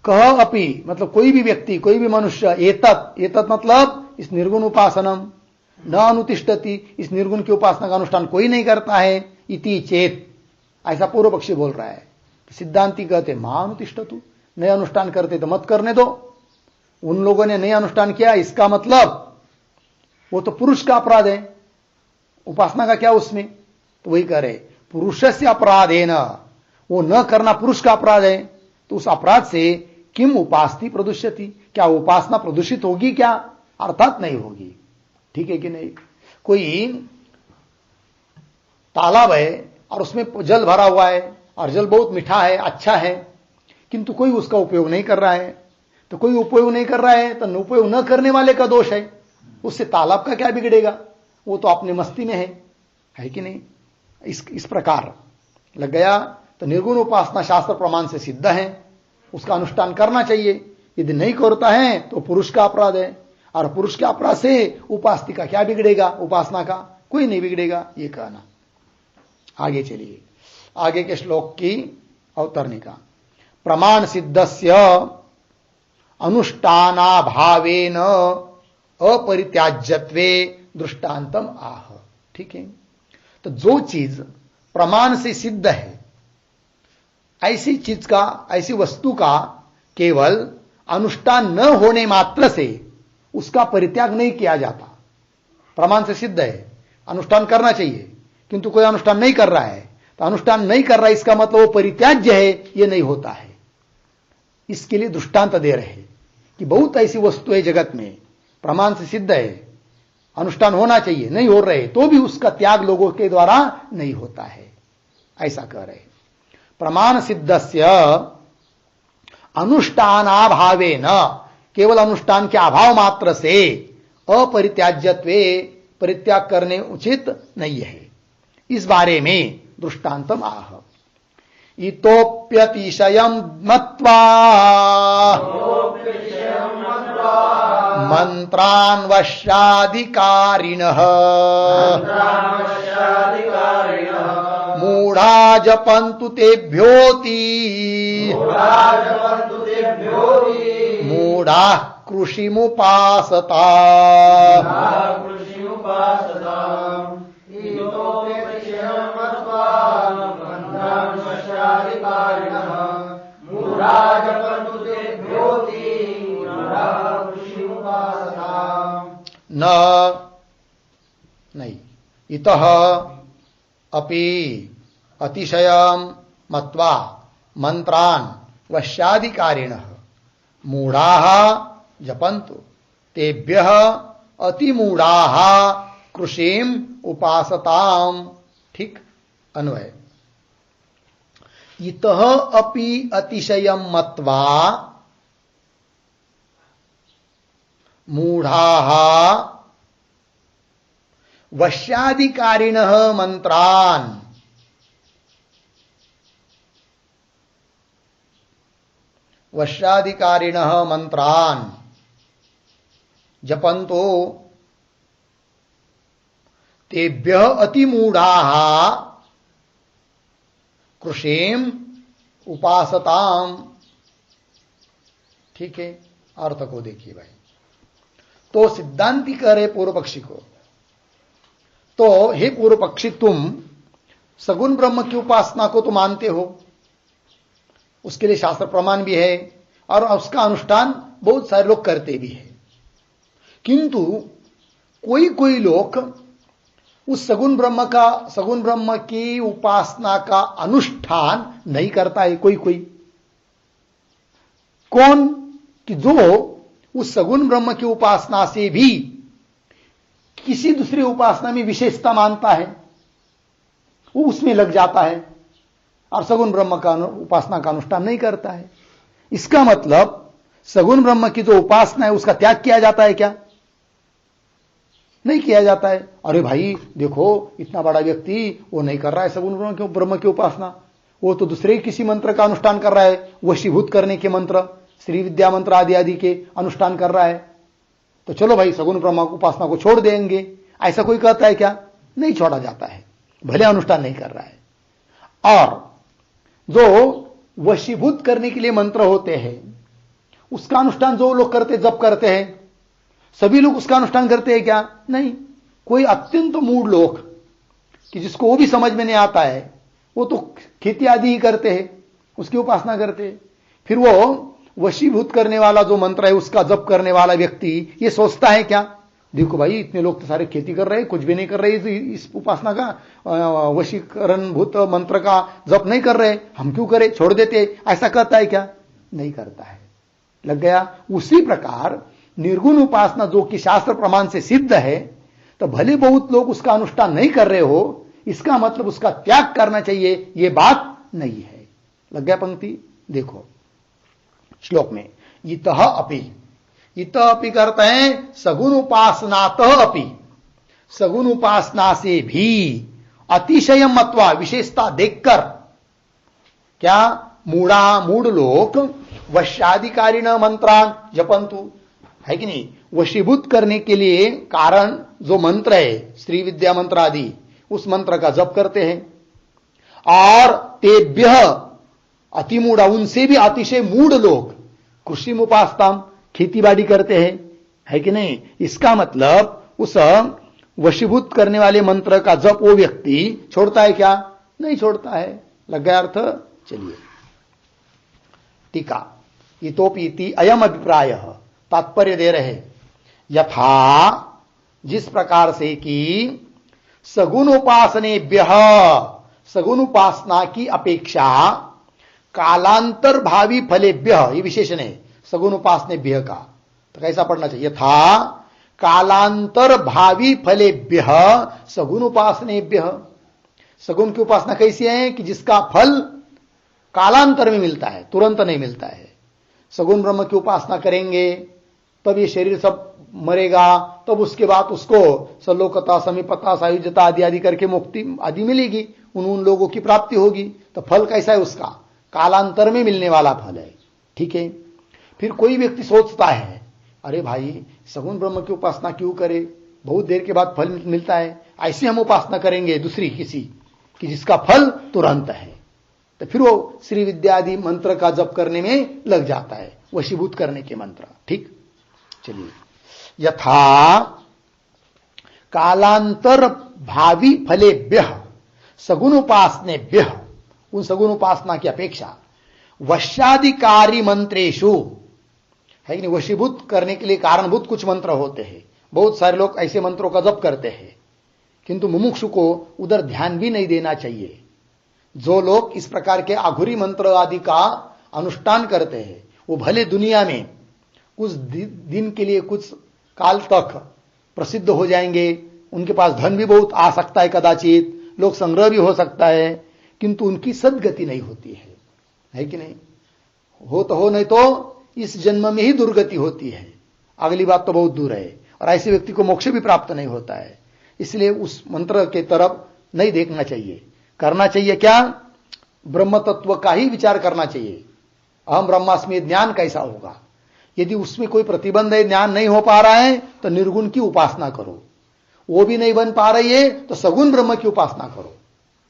कह अपि मतलब कोई भी व्यक्ति, कोई भी मनुष्य, एतत् मतलब इस निर्गुण उपासनम, न अनुतिष्ठति इस निर्गुण की उपासना का अनुष्ठान कोई नहीं करता है, इति चेत ऐसा पूर्व पक्षी बोल रहा है। सिद्धांती कहते मां अनुतिष्ठतु, नए अनुष्ठान करते तो मत करने दो। उन लोगों ने नए अनुष्ठान किया, इसका मतलब वो तो पुरुष का अपराध है, उपासना का क्या उसमें। तो वही कह रहे पुरुषस्य अपराधेन, वो न करना पुरुष का अपराध है, तो उस अपराध से किम उपास्ति प्रदुष्यति, क्या उपासना प्रदूषित होगी क्या? अर्थात नहीं होगी। ठीक है कि नहीं। कोई तालाब है और उसमें जल भरा हुआ है और जल बहुत मीठा है, अच्छा है, किंतु कोई उसका उपयोग नहीं कर रहा है। तो कोई उपयोग नहीं कर रहा है तो उपयोग न करने वाले का दोष है, उससे तालाब का क्या बिगड़ेगा, वो तो अपने मस्ती में है कि नहीं। इस प्रकार लग गया। तो निर्गुण उपासना शास्त्र प्रमाण से सिद्ध है, उसका अनुष्ठान करना चाहिए। यदि नहीं करता है तो पुरुष का अपराध है, और पुरुष के अपराध से उपासना का क्या बिगड़ेगा, उपासना का कोई नहीं बिगड़ेगा, ये कहना। आगे चलिए, आगे के श्लोक की अवतरणिका। प्रमाण सिद्धस्य अनुष्ठानाभावेन अपरित्याज्यत्वे दृष्टांतम आह। ठीक है। तो जो चीज प्रमाण से सिद्ध है, ऐसी चीज का, ऐसी वस्तु का केवल अनुष्ठान न होने मात्र से उसका परित्याग नहीं किया जाता। प्रमाण से सिद्ध है, अनुष्ठान करना चाहिए, किंतु कोई अनुष्ठान नहीं कर रहा है, तो अनुष्ठान नहीं कर रहा है इसका मतलब वो परित्याज्य है, ये नहीं होता है। इसके लिए दृष्टांत दे रहे हैं कि बहुत ऐसी वस्तु है जगत में, प्रमाण से सिद्ध है, अनुष्ठान होना चाहिए, नहीं हो रहे तो भी उसका त्याग लोगों के द्वारा नहीं होता है, ऐसा कह रहे। प्रमाण सिद्धस्य अनुष्ठानाभावेन, केवल अनुष्ठान के अभाव मात्र से अपरित्याज्यत्वे, परित्याग करने उचित नहीं है, इस बारे में दृष्टांतम आह। इतोप्यतिशयं मत्वा मंत्रान् वश्याधिकारिणः मूढ़ा जपन्तु तेभ्योति मूढ़ा कृषिमुपासता। न नहीं, इतः अपि अतिशयं मत्वा मंत्रान् वश्याधिकारिणः मूढ़ाः जपन्तु तेभ्यः अतिमूढ़ाः कृषिम उपासताम्। ठीक अन्वय। इतः अपि अतिशयं मत्वा मूढ़ाः वश्याधिकारिणः मंत्रान् जपन्तो तेभ्यः अतिमूढ़ाः कृषिम उपासताम्। ठीक है, अर्थ को देखिए भाई। तो सिद्धांती कह रहे पूर्व पक्षी को, तो हे पूर्व पक्षी, तुम सगुण ब्रह्म की उपासना को तो मानते हो, उसके लिए शास्त्र प्रमाण भी है और उसका अनुष्ठान बहुत सारे लोग करते भी हैं, किंतु कोई कोई लोग उस सगुण ब्रह्म की उपासना का अनुष्ठान नहीं करता है। कोई कोई कौन कि जो उस सगुण ब्रह्म की उपासना से भी किसी दूसरी उपासना में विशेषता मानता है, वो उसमें लग जाता है और सगुण ब्रह्म का उपासना का अनुष्ठान नहीं करता है। इसका मतलब सगुण ब्रह्म की जो उपासना है उसका त्याग किया जाता है क्या? नहीं किया जाता है। अरे भाई देखो, इतना बड़ा व्यक्ति वो नहीं कर रहा है सगुण ब्रह्म की उपासना, वो तो दूसरे किसी मंत्र का अनुष्ठान कर रहा है, वशीभूत करने के मंत्र, श्री विद्या मंत्र आदि आदि के अनुष्ठान कर रहा है, तो चलो भाई सगुण ब्रह्म उपासना को छोड़ देंगे, ऐसा कोई कहता है क्या? नहीं छोड़ा जाता है, भले अनुष्ठान नहीं कर रहा है। और जो वशीभूत करने के लिए मंत्र होते हैं उसका अनुष्ठान जो लोग करते, जप करते हैं, सभी लोग उसका अनुष्ठान करते हैं क्या? नहीं। कोई अत्यंत मूढ़ लोग कि जिसको वो भी समझ में नहीं आता है, वो तो खेती आदि ही करते हैं, उसकी उपासना करते हैं। फिर वो वशीभूत करने वाला जो मंत्र है उसका जप करने वाला व्यक्ति ये सोचता है क्या? देखो भाई इतने लोग तो सारे खेती कर रहे हैं, कुछ भी नहीं कर रहे, इस उपासना का वशीकरण भूत मंत्र का जप नहीं कर रहे, हम क्यों करें, छोड़ देते, ऐसा करता है क्या? नहीं करता है। लग गया। उसी प्रकार निर्गुण उपासना जो कि शास्त्र प्रमाण से सिद्ध है, तो भले बहुत लोग उसका अनुष्ठान नहीं कर रहे हो, इसका मतलब उसका त्याग करना चाहिए, यह बात नहीं है। लग गया पंक्ति? देखो श्लोक में इतः अपि, इतः अपि करते हैं सगुण उपासनातः अपि, सगुण उपासना से भी अतिशय मत्वा विशेषता देखकर क्या मूढ़ लोग वशाधिकारिण मंत्रान जपंतु, है कि नहीं? वशीभूत करने के लिए कारण जो मंत्र है श्री विद्या मंत्र आदि, उस मंत्र का जप करते हैं। और तेभ्य अतिमूढ़, उनसे भी अतिशय मूढ़ लोग कृषि उपासना खेती बाड़ी करते हैं, है कि नहीं? इसका मतलब उस वशीभूत करने वाले मंत्र का जप वो व्यक्ति छोड़ता है क्या? नहीं छोड़ता है। लग गया अर्थ? चलिए टीका, इतोपीति अयम अभिप्राय, तात्पर्य दे रहे, यथा जिस प्रकार से कि सगुण उपासनेभ्य, सगुण उपासना की अपेक्षा कालांतर भावी फलेभ्य, ये विशेषण है सगुण उपासनेभ्य का, तो कैसा पढ़ना चाहिए? था कालांतर भावी फलेभ्य सगुण उपासनेभ्य। सगुण की उपासना कैसी है कि जिसका फल कालांतर में मिलता है, तुरंत नहीं मिलता है। सगुण ब्रह्म की उपासना करेंगे तब ये शरीर सब मरेगा, तब उसके बाद उसको सलोकता, समीपता, सायुज्यता आदि आदि करके मुक्ति आदि मिलेगी, उन लोगों की प्राप्ति होगी। तो फल कैसा है उसका? कालांतर में मिलने वाला फल है। ठीक है। फिर कोई व्यक्ति सोचता है अरे भाई सगुण ब्रह्म की उपासना क्यों करे, बहुत देर के बाद फल मिलता है, ऐसे हम उपासना करेंगे दूसरी किसी कि जिसका फल तुरंत है, तो फिर वो श्री विद्या आदि मंत्र का जप करने में लग जाता है, वशीभूत करने के मंत्र। ठीक, चलिए, यथा कालांतर भावी फलेभ्य सगुण उपासनेभ्य, उन सगुण उपासना की अपेक्षा वशाधिकारी मंत्रेशु, है कि नहीं, वशीभूत करने के लिए कारणभूत कुछ मंत्र होते हैं, बहुत सारे लोग ऐसे मंत्रों का जप करते हैं, किंतु मुमुक्षु को उधर ध्यान भी नहीं देना चाहिए। जो लोग इस प्रकार के आघुरी मंत्र आदि का अनुष्ठान करते हैं वो भले दुनिया में कुछ दिन के लिए, कुछ काल तक प्रसिद्ध हो जाएंगे, उनके पास धन भी बहुत आ सकता है, कदाचित लोग संग्रह भी हो सकता है, किंतु उनकी सद्गति नहीं होती है कि नहीं? हो तो हो, नहीं तो इस जन्म में ही दुर्गति होती है, अगली बात तो बहुत दूर है, और ऐसे व्यक्ति को मोक्ष भी प्राप्त नहीं होता है। इसलिए उस मंत्र के तरफ नहीं देखना चाहिए। करना चाहिए क्या? ब्रह्म तत्व का ही विचार करना चाहिए। अहम ब्रह्मास्मि ज्ञान कैसा होगा? यदि उसमें कोई प्रतिबंध है, ज्ञान नहीं हो पा रहा है, तो निर्गुण की उपासना करो। वो भी नहीं बन पा रही है तो सगुण ब्रह्म की उपासना करो,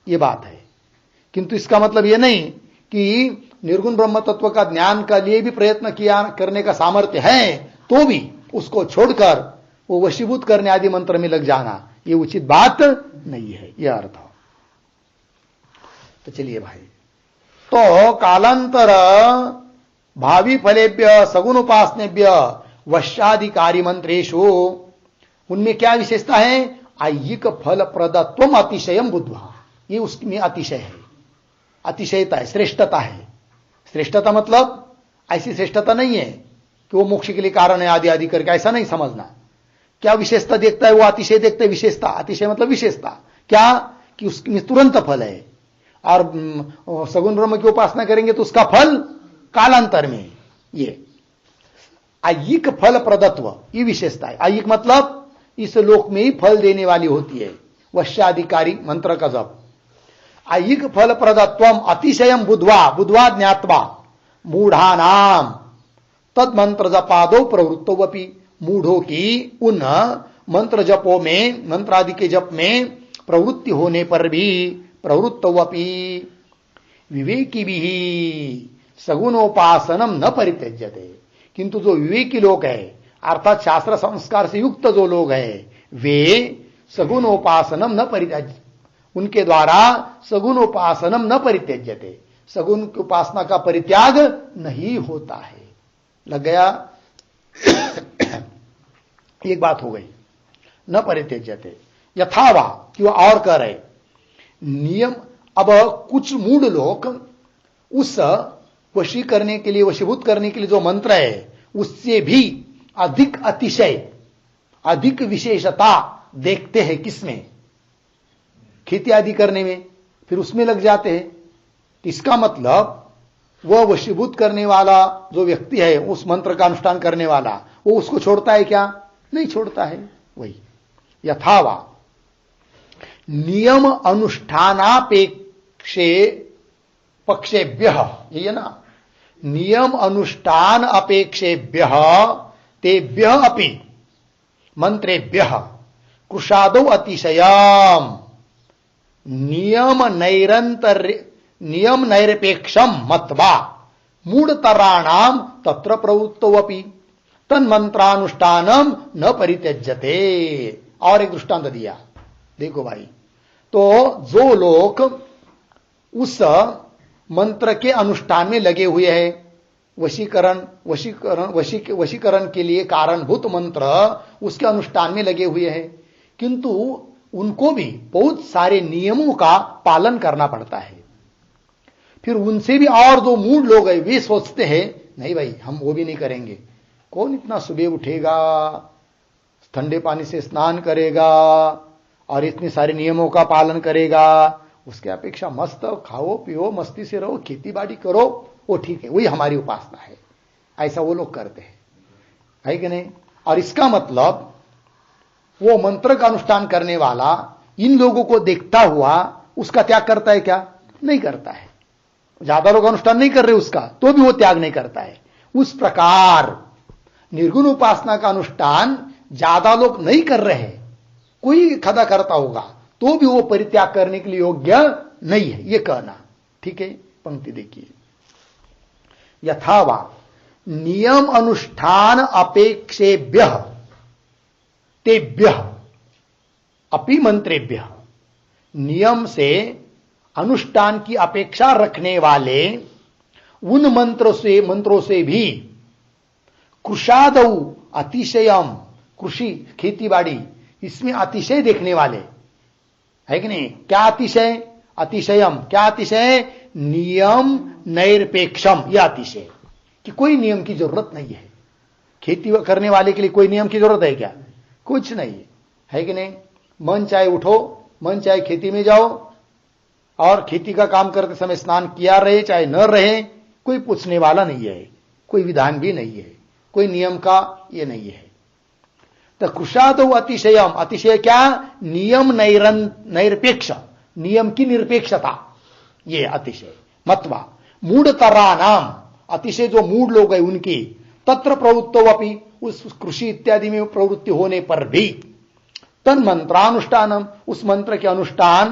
ये बात है। किंतु इसका मतलब यह नहीं कि निर्गुण ब्रह्म तत्व का ज्ञान का लिए भी प्रयत्न किया करने का सामर्थ्य है तो भी उसको छोड़कर वो वशीभूत करने आदि मंत्र में लग जाना, ये उचित बात नहीं है, यह अर्थ। तो चलिए भाई, तो कालांतर भावी फलेभ्य सगुण उपासनेभ्य वशाधिकारी मंत्रेशु, उनमें क्या विशेषता है? आयिक फल प्रदत्वम अतिशयम बुद्ध्वा, ये उसमें अतिशय है, अतिशयता है, श्रेष्ठता है। श्रेष्ठता मतलब ऐसी श्रेष्ठता नहीं है कि वो मोक्ष के लिए कारण है आदि आदि करके, ऐसा नहीं समझना। क्या विशेषता देखता है वो? अतिशय देखता है, विशेषता। अतिशय मतलब विशेषता क्या? कि उसमें तुरंत फल है, और सगुण ब्रह्म की उपासना करेंगे तो उसका फल कालांतर में। ये आयिक फल प्रदत्व, ये विशेषता है। आयिक मतलब इस लोक में ही फल देने वाली होती है, वश्याधिकारी मंत्र का जप। आयिक फल प्रदत्वम अतिशयम बुद्ध्वा, बुद्ध्वा ज्ञात्वा मूढ़ानाम तद मंत्र जपादो प्रवृत्तोवपि, मूढ़ों की उन मंत्र जपों में, मंत्र आदि के जप में प्रवृत्ति होने पर भी, प्रवृत्तोवपि विवेकी भी सगुणोपासनम न परित्यज्यते, किंतु जो विवेकी लोग है अर्थात शास्त्र संस्कार से युक्त जो लोग हैं वे सगुणोपासनम न परित्यज, उनके द्वारा सगुणोपासनम न परित्यज्यते, सगुण की उपासना का परित्याग नहीं होता है। लग गया? एक बात हो गई, न परित्यज्यते। यथावा कि वह और कह रहे नियम। अब कुछ मूढ़ लोग उस वशी करने के लिए, वशीभूत करने के लिए जो मंत्र है उससे भी अधिक अतिशय, अधिक विशेषता देखते हैं किसमें? खेती आदि करने में, फिर उसमें लग जाते हैं। इसका मतलब वह वशीभूत करने वाला जो व्यक्ति है, उस मंत्र का अनुष्ठान करने वाला, वो उसको छोड़ता है क्या? नहीं छोड़ता है। वही यथावा नियम अनुष्ठानापेक्षे पक्षेभ्य, यही है ना, नियम अनुष्ठान अपेक्षेभ्य तेभ्य अपि मंत्रेभ्य कृषादो अतिशयम नियम नैरपेक्षम मत्वा मूढ़तराणाम तत्र प्रवृत्तोऽपि तन्मंत्रानुष्ठानम न परित्यज्यते। और एक दृष्टांत दिया, देखो भाई, तो जो लोग उस मंत्र के अनुष्ठान में लगे हुए हैं, वशीकरण के लिए कारणभूत मंत्र, उसके अनुष्ठान में लगे हुए हैं, किंतु उनको भी बहुत सारे नियमों का पालन करना पड़ता है। फिर उनसे भी और जो मूढ़ लोग हैं वे सोचते हैं नहीं भाई हम वो भी नहीं करेंगे, कौन इतना सुबह उठेगा, ठंडे पानी से स्नान करेगा और इतने सारे नियमों का पालन करेगा, उसके अपेक्षा मस्त खाओ पियो मस्ती से रहो, खेती बाड़ी करो, वो ठीक है, वही हमारी उपासना है। ऐसा वो लोग करते हैं, है कि नहीं? और इसका मतलब वो मंत्र का अनुष्ठान करने वाला इन लोगों को देखता हुआ उसका त्याग करता है क्या? नहीं करता है। ज्यादा लोग अनुष्ठान नहीं कर रहे उसका, तो भी वो त्याग नहीं करता है। उस प्रकार निर्गुण उपासना का अनुष्ठान ज्यादा लोग नहीं कर रहे हैं, कोई खदा करता होगा तो भी वो परित्याग करने के लिए योग्य नहीं है, ये कहना ठीक है। पंक्ति देखिए, यथावा नियम अनुष्ठान अपेक्षेभ्य तेभ्य अपि मंत्रेभ्य, नियम से अनुष्ठान की अपेक्षा रखने वाले उन मंत्रों से भी कृषादौ अतिशयम, कृषि खेती-बाड़ी इसमें अतिशय देखने वाले, है कि नहीं? क्या अतिशय? अतिशयम क्या अतिशय? नियम नैरपेक्षम, यह अतिशय कि कोई नियम की जरूरत नहीं है। खेती करने वाले के लिए कोई नियम की जरूरत है क्या? कुछ नहीं है कि नहीं? मन चाहे उठो, मन चाहे खेती में जाओ और खेती का काम करते समय स्नान किया रहे चाहे न रहे, कोई पूछने वाला नहीं है, कोई विधान भी नहीं है, कोई नियम का ये नहीं है। तो कृषादो अतिशयम, अतिशय क्या? नियम नैरपेक्ष, नियम की निरपेक्षता, ये अतिशय। मत्वा मूढ़तरा नाम, अतिशय जो मूढ़ लोग हैं उनकी, तत्र प्रवृत्तो अपि, उस कृषि इत्यादि में प्रवृत्ति होने पर भी, तन मंत्रानुष्ठानम, उस मंत्र के अनुष्ठान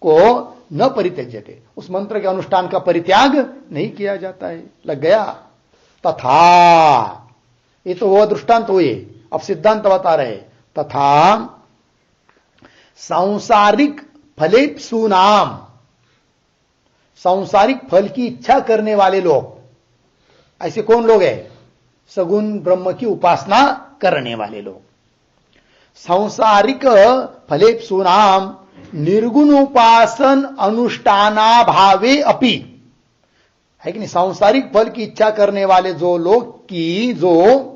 को न परित्यज्यते, उस मंत्र के अनुष्ठान का परित्याग नहीं किया जाता है। लग गया? तथा, ये तो वो दृष्टांत हुए, अब सिद्धांत बता रहे। तथा सांसारिक फलेप्सुनाम, सांसारिक फल की इच्छा करने वाले लोग, ऐसे कौन लोग हैं? सगुण ब्रह्म की उपासना करने वाले लोग। सांसारिक फलेप्सुनाम निर्गुण उपासन अनुष्ठानाभावे अपि, है कि नहीं? सांसारिक फल की इच्छा करने वाले जो लोग की जो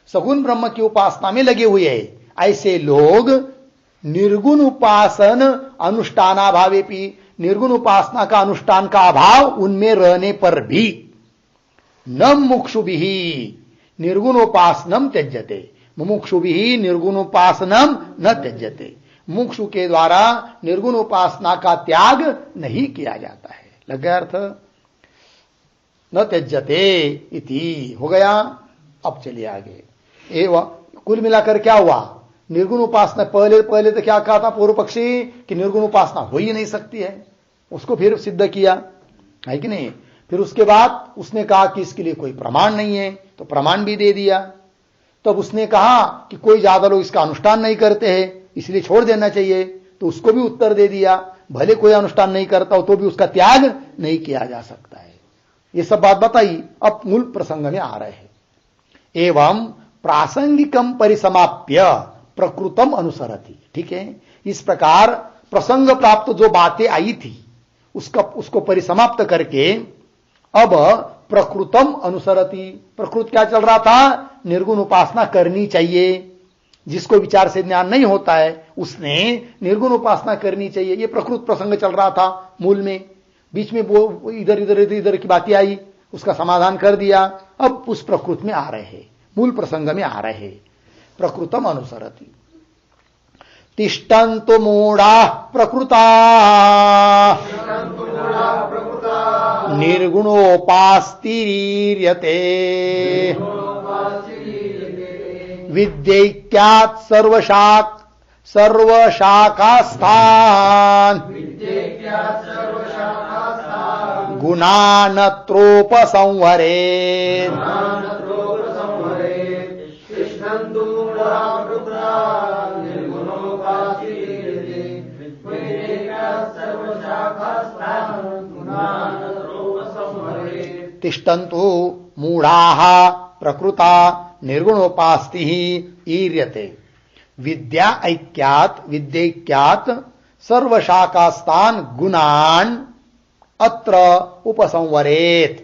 सगुण ब्रह्म की उपासना में लगे हुए हैं, ऐसे लोग निर्गुण उपासन अनुष्ठानाभावे भी, निर्गुण उपासना का अनुष्ठान का अभाव उनमें रहने पर भी, न मुक्षुभिः निर्गुणोपासनम त्यज्यते, मुमुक्षु भी निर्गुणोपासनम न त्यज्यते, मुमुक्षु के द्वारा निर्गुण उपासना का त्याग नहीं किया जाता है। लग गया अर्थ? न त्यज्यते इति हो गया। अब चलिए आगे। एवं कुल मिलाकर क्या हुआ? निर्गुण उपासना पहले तो क्या कहा था पूर्व पक्षी कि निर्गुण उपासना हो ही नहीं सकती है, उसको फिर सिद्ध किया है कि नहीं। फिर उसके बाद उसने कहा कि इसके लिए कोई प्रमाण नहीं है, तो प्रमाण भी दे दिया। तब उसने कहा कि कोई ज्यादा लोग इसका अनुष्ठान नहीं करते हैं, इसलिए छोड़ देना चाहिए, तो उसको भी उत्तर दे दिया भले कोई अनुष्ठान नहीं करता हो तो भी उसका त्याग नहीं किया जा सकता है। ये सब बात बताई। अब मूल प्रसंग में आ रहे हैं। एवं प्रासंगिकम परिसमाप्य प्रकृतम अनुसरति। ठीक है, इस प्रकार प्रसंग प्राप्त जो बातें आई थी उसको परिसमाप्त करके अब प्रकृतम अनुसरति। प्रकृत क्या चल रहा था? निर्गुण उपासना करनी चाहिए। जिसको विचार से ज्ञान नहीं होता है उसने निर्गुण उपासना करनी चाहिए, ये प्रकृत प्रसंग चल रहा था मूल में। बीच में वो इधर की बातें आई, उसका समाधान कर दिया। अब उस प्रकृत में आ रहे हैं, मूल प्रसंग में आ रहे हैं। प्रकृतम अनुसरति। तिष्ठन्तु मूढ़ा प्रकृता निर्गुणोपास्तिरीर्यते विद्यैक्यात् सर्वशाखास्थान् गुणानत्रोपसंहरेत्। तिष्ठन्तु मूढ़ाः प्रकृता निर्गुणोपास्ति ईर्यते विद्यैक्यात् सर्वशाखास्तान गुणान अत्र उपसंवरेत।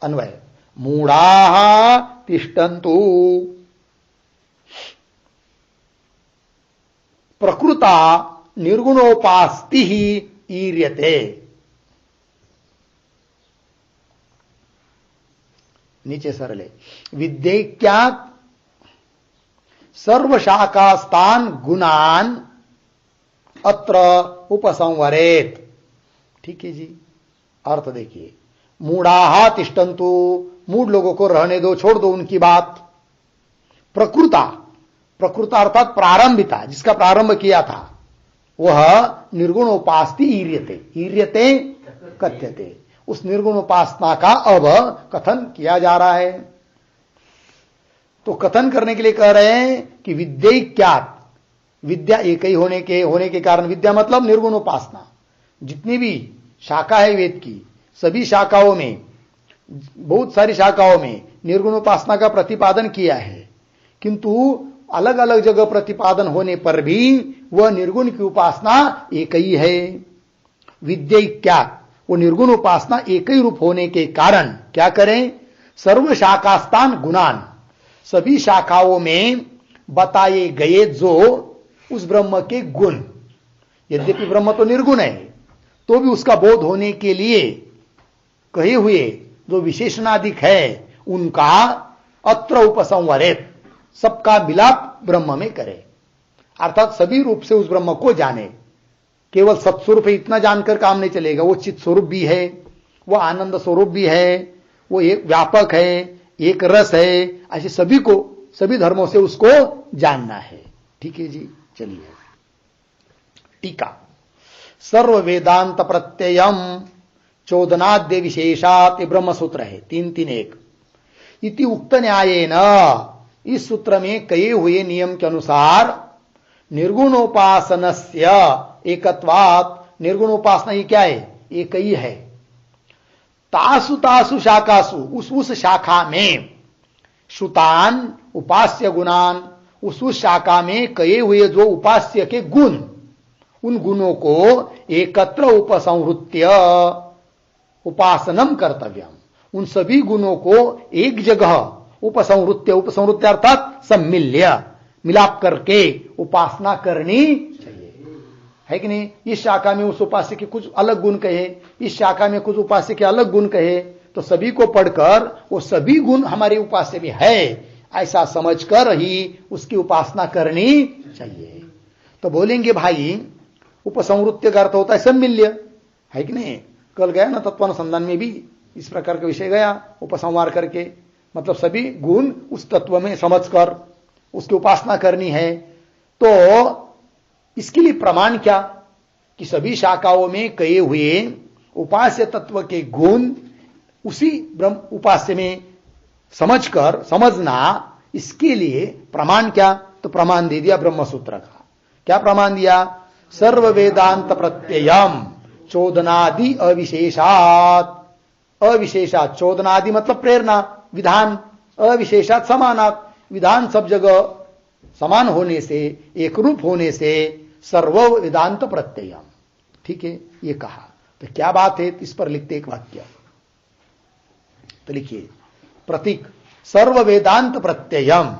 अन्वय मूढ़ाः तिष्ठन्तु प्रकृता निर्गुणोपास्ति ईर्यते। नीचे सरले विद्यैक्यात् सर्वशाखास्तान गुणान अत्र उपसंवरेत। ठीक है जी, अर्थ देखिए। मूढ़ाः तिष्ठन्तु, मूढ़ लोगों को रहने दो, छोड़ दो उनकी बात। प्रकृता अर्थात प्रारंभिता, जिसका प्रारंभ किया था वह निर्गुणोपास्ति ईर्यते कथ्यते। उस निर्गुण उपासना का अब कथन किया जा रहा है। तो कथन करने के लिए कह रहे हैं कि विद्यैक्यात्, विद्या एक ही होने के कारण, विद्या मतलब निर्गुण उपासना। जितनी भी शाखा है वेद की, सभी शाखाओं में, बहुत सारी शाखाओं में निर्गुण उपासना का प्रतिपादन किया है, किंतु अलग अलग जगह प्रतिपादन होने पर भी वह निर्गुण की उपासना एक ही है। विद्यैक्यात्, वो निर्गुण उपासना एक ही रूप होने के कारण क्या करें? सर्व शाखास्तान गुणान, सभी शाखाओं में बताए गए जो उस ब्रह्म के गुण, यद्यपि ब्रह्म तो निर्गुण है तो भी उसका बोध होने के लिए कहे हुए जो विशेषणाधिक है उनका अत्र उपसंवरेत, सबका मिलाप ब्रह्म में करे। अर्थात सभी रूप से उस ब्रह्म को जाने। केवल सत्स्वरूप है इतना जानकर काम नहीं चलेगा, वो चित स्वरूप भी है, वो आनंद स्वरूप भी है, वो एक व्यापक है, एक रस है, ऐसे सभी को, सभी धर्मों से उसको जानना है। ठीक है जी, चलिए टीका। सर्व वेदांत प्रत्ययम चोदनाद्य विशेषात, ब्रह्म सूत्र है 331 इति उक्त न्यायेन, इस सूत्र में कहे हुए नियम के अनुसार निर्गुणोपासनस्य एकत्वात्, निर्गुण उपासना ही क्या है? एक ही है। तासु शाखासु, उस शाखा में, श्रुतान उपास्य गुणान, उस शाखा में कहे हुए जो उपास्य के गुण, उन गुणों को एकत्र उपसंहृत्य उपासनम कर्तव्यम, उन सभी गुणों को एक जगह उपसंहृत्य अर्थात सम्मिल्य, मिलाप करके उपासना करनी चाहिए, है कि नहीं? इस शाखा में उस उपास्य के कुछ अलग गुण कहे, इस शाखा में कुछ उपास्य के अलग गुण कहे, तो सभी को पढ़कर वो सभी गुण हमारे उपास्य में है ऐसा समझकर ही उसकी उपासना करनी चाहिए। तो बोलेंगे भाई उपसंवृत्ति का अर्थ होता है सम्मिल्य, है कि नहीं? कल गया ना तत्वानुसंधान में भी इस प्रकार का विषय गया, उपसंहार करके, मतलब सभी गुण उस तत्व में समझकर उसकी उपासना करनी है। तो इसके लिए प्रमाण क्या कि सभी शाखाओं में कहे हुए उपास्य तत्व के गुण उसी ब्रह्म उपास्य में समझकर समझना, इसके लिए प्रमाण क्या? तो प्रमाण दे दिया ब्रह्मसूत्र का। क्या प्रमाण दिया? सर्व वेदांत प्रत्ययम चोदनादि अविशेषात। अविशेषात, चोदनादि मतलब प्रेरणा, विधान, अविशेषात समानात, विधान सब जगह समान होने से, एक रूप होने से सर्व वेदांत प्रत्ययम। ठीक है, ये कहा। तो क्या बात है? इस पर लिखते एक वाक्य, तो लिखिए प्रतीक सर्व वेदांत प्रत्ययम,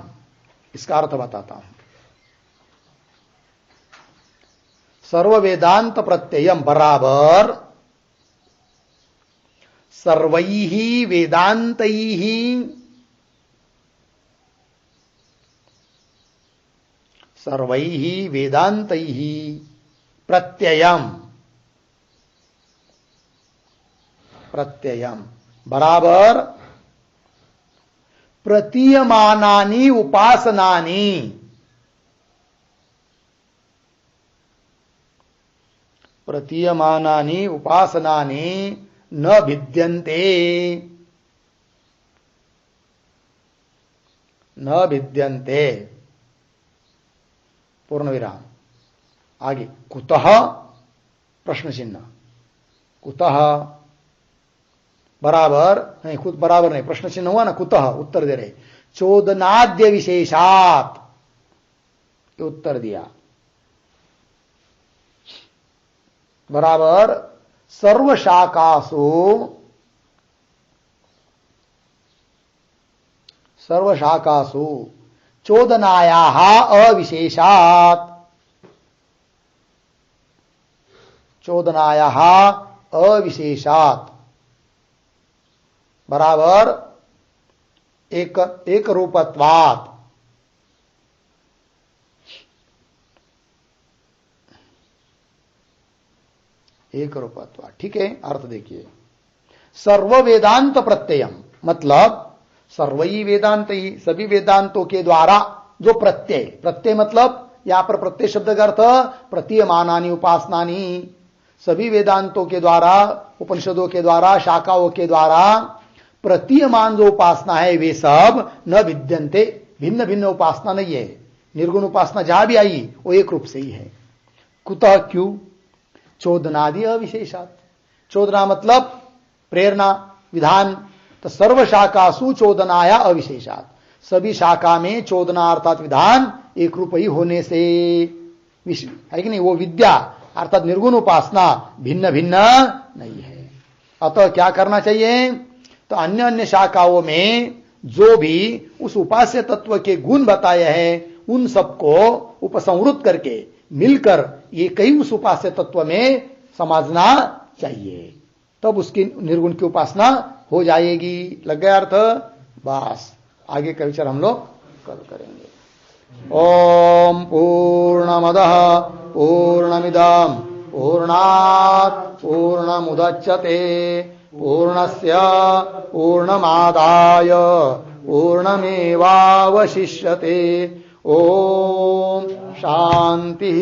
इसका अर्थ बताता हूं। सर्व वेदांत प्रत्ययम बराबर सर्वैहि वेदान्तैहि सर्वैहि वेदान्तैहि प्रत्ययम, प्रत्ययम बराबर प्रतीयमानानि उपासनानि, प्रतीयमानानि उपासनानि न भिद्यन्ते, न भिद्यन्ते, पूर्ण विराम। आगे कुतः प्रश्न चिन्ह, कुतः बराबर नहीं, खुद बराबर नहीं, प्रश्न चिन्ह हुआ ना, कुतः उत्तर दे रहे चोदनाद्य विशेषात, उत्तर दिया बराबर सर्वशाखासु, सर्वशाखासु चोदनायाः अविशेषात्, चोदनायाः अविशेषात् बराबर एक रूपत्वात्, एक रूपत्वात्। ठीक है, अर्थ देखिए सर्व वेदांत प्रत्ययम मतलब सर्वई वेदांत ही, सभी वेदांतों के द्वारा जो प्रत्यय, प्रत्यय मतलब यहां पर प्रत्यय शब्द का अर्थ प्रतीयमानानि उपासनानि, सभी वेदांतों के द्वारा, उपनिषदों के द्वारा, शाखाओं के द्वारा प्रतीयमान जो उपासना है वे सब न विद्यन्ते, भिन्न भिन्न उपासना नहीं है। निर्गुण उपासना जहां भी आई वो एक रूप से ही है। कुतः क्यों? चोदनादि अविशेषात, चोदना मतलब प्रेरणा, विधान, तो सर्व शाखासु चोदनाया अविशेषात, सभी शाखा में चोदना अर्थात विधान एक रूप ही होने से, है कि नहीं? वो विद्या अर्थात निर्गुण उपासना भिन्न भिन्न नहीं है। अतः क्या करना चाहिए? तो अन्य अन्य शाखाओं में जो भी उस उपास्य तत्व के गुण बताए हैं उन सबको उपसंहृत करके मिलकर ये कई उस उपास्य तत्व में समझना चाहिए, तब उसकी निर्गुण की उपासना हो जाएगी। लग गया अर्थ? बस आगे का विचार हम लोग कल करेंगे। ओम पूर्णमदः पूर्णमिदं पूर्णात् पूर्णमुदच्यते पूर्णस्य पूर्णमादाय पूर्णमेवावशिष्यते। ओम शांति।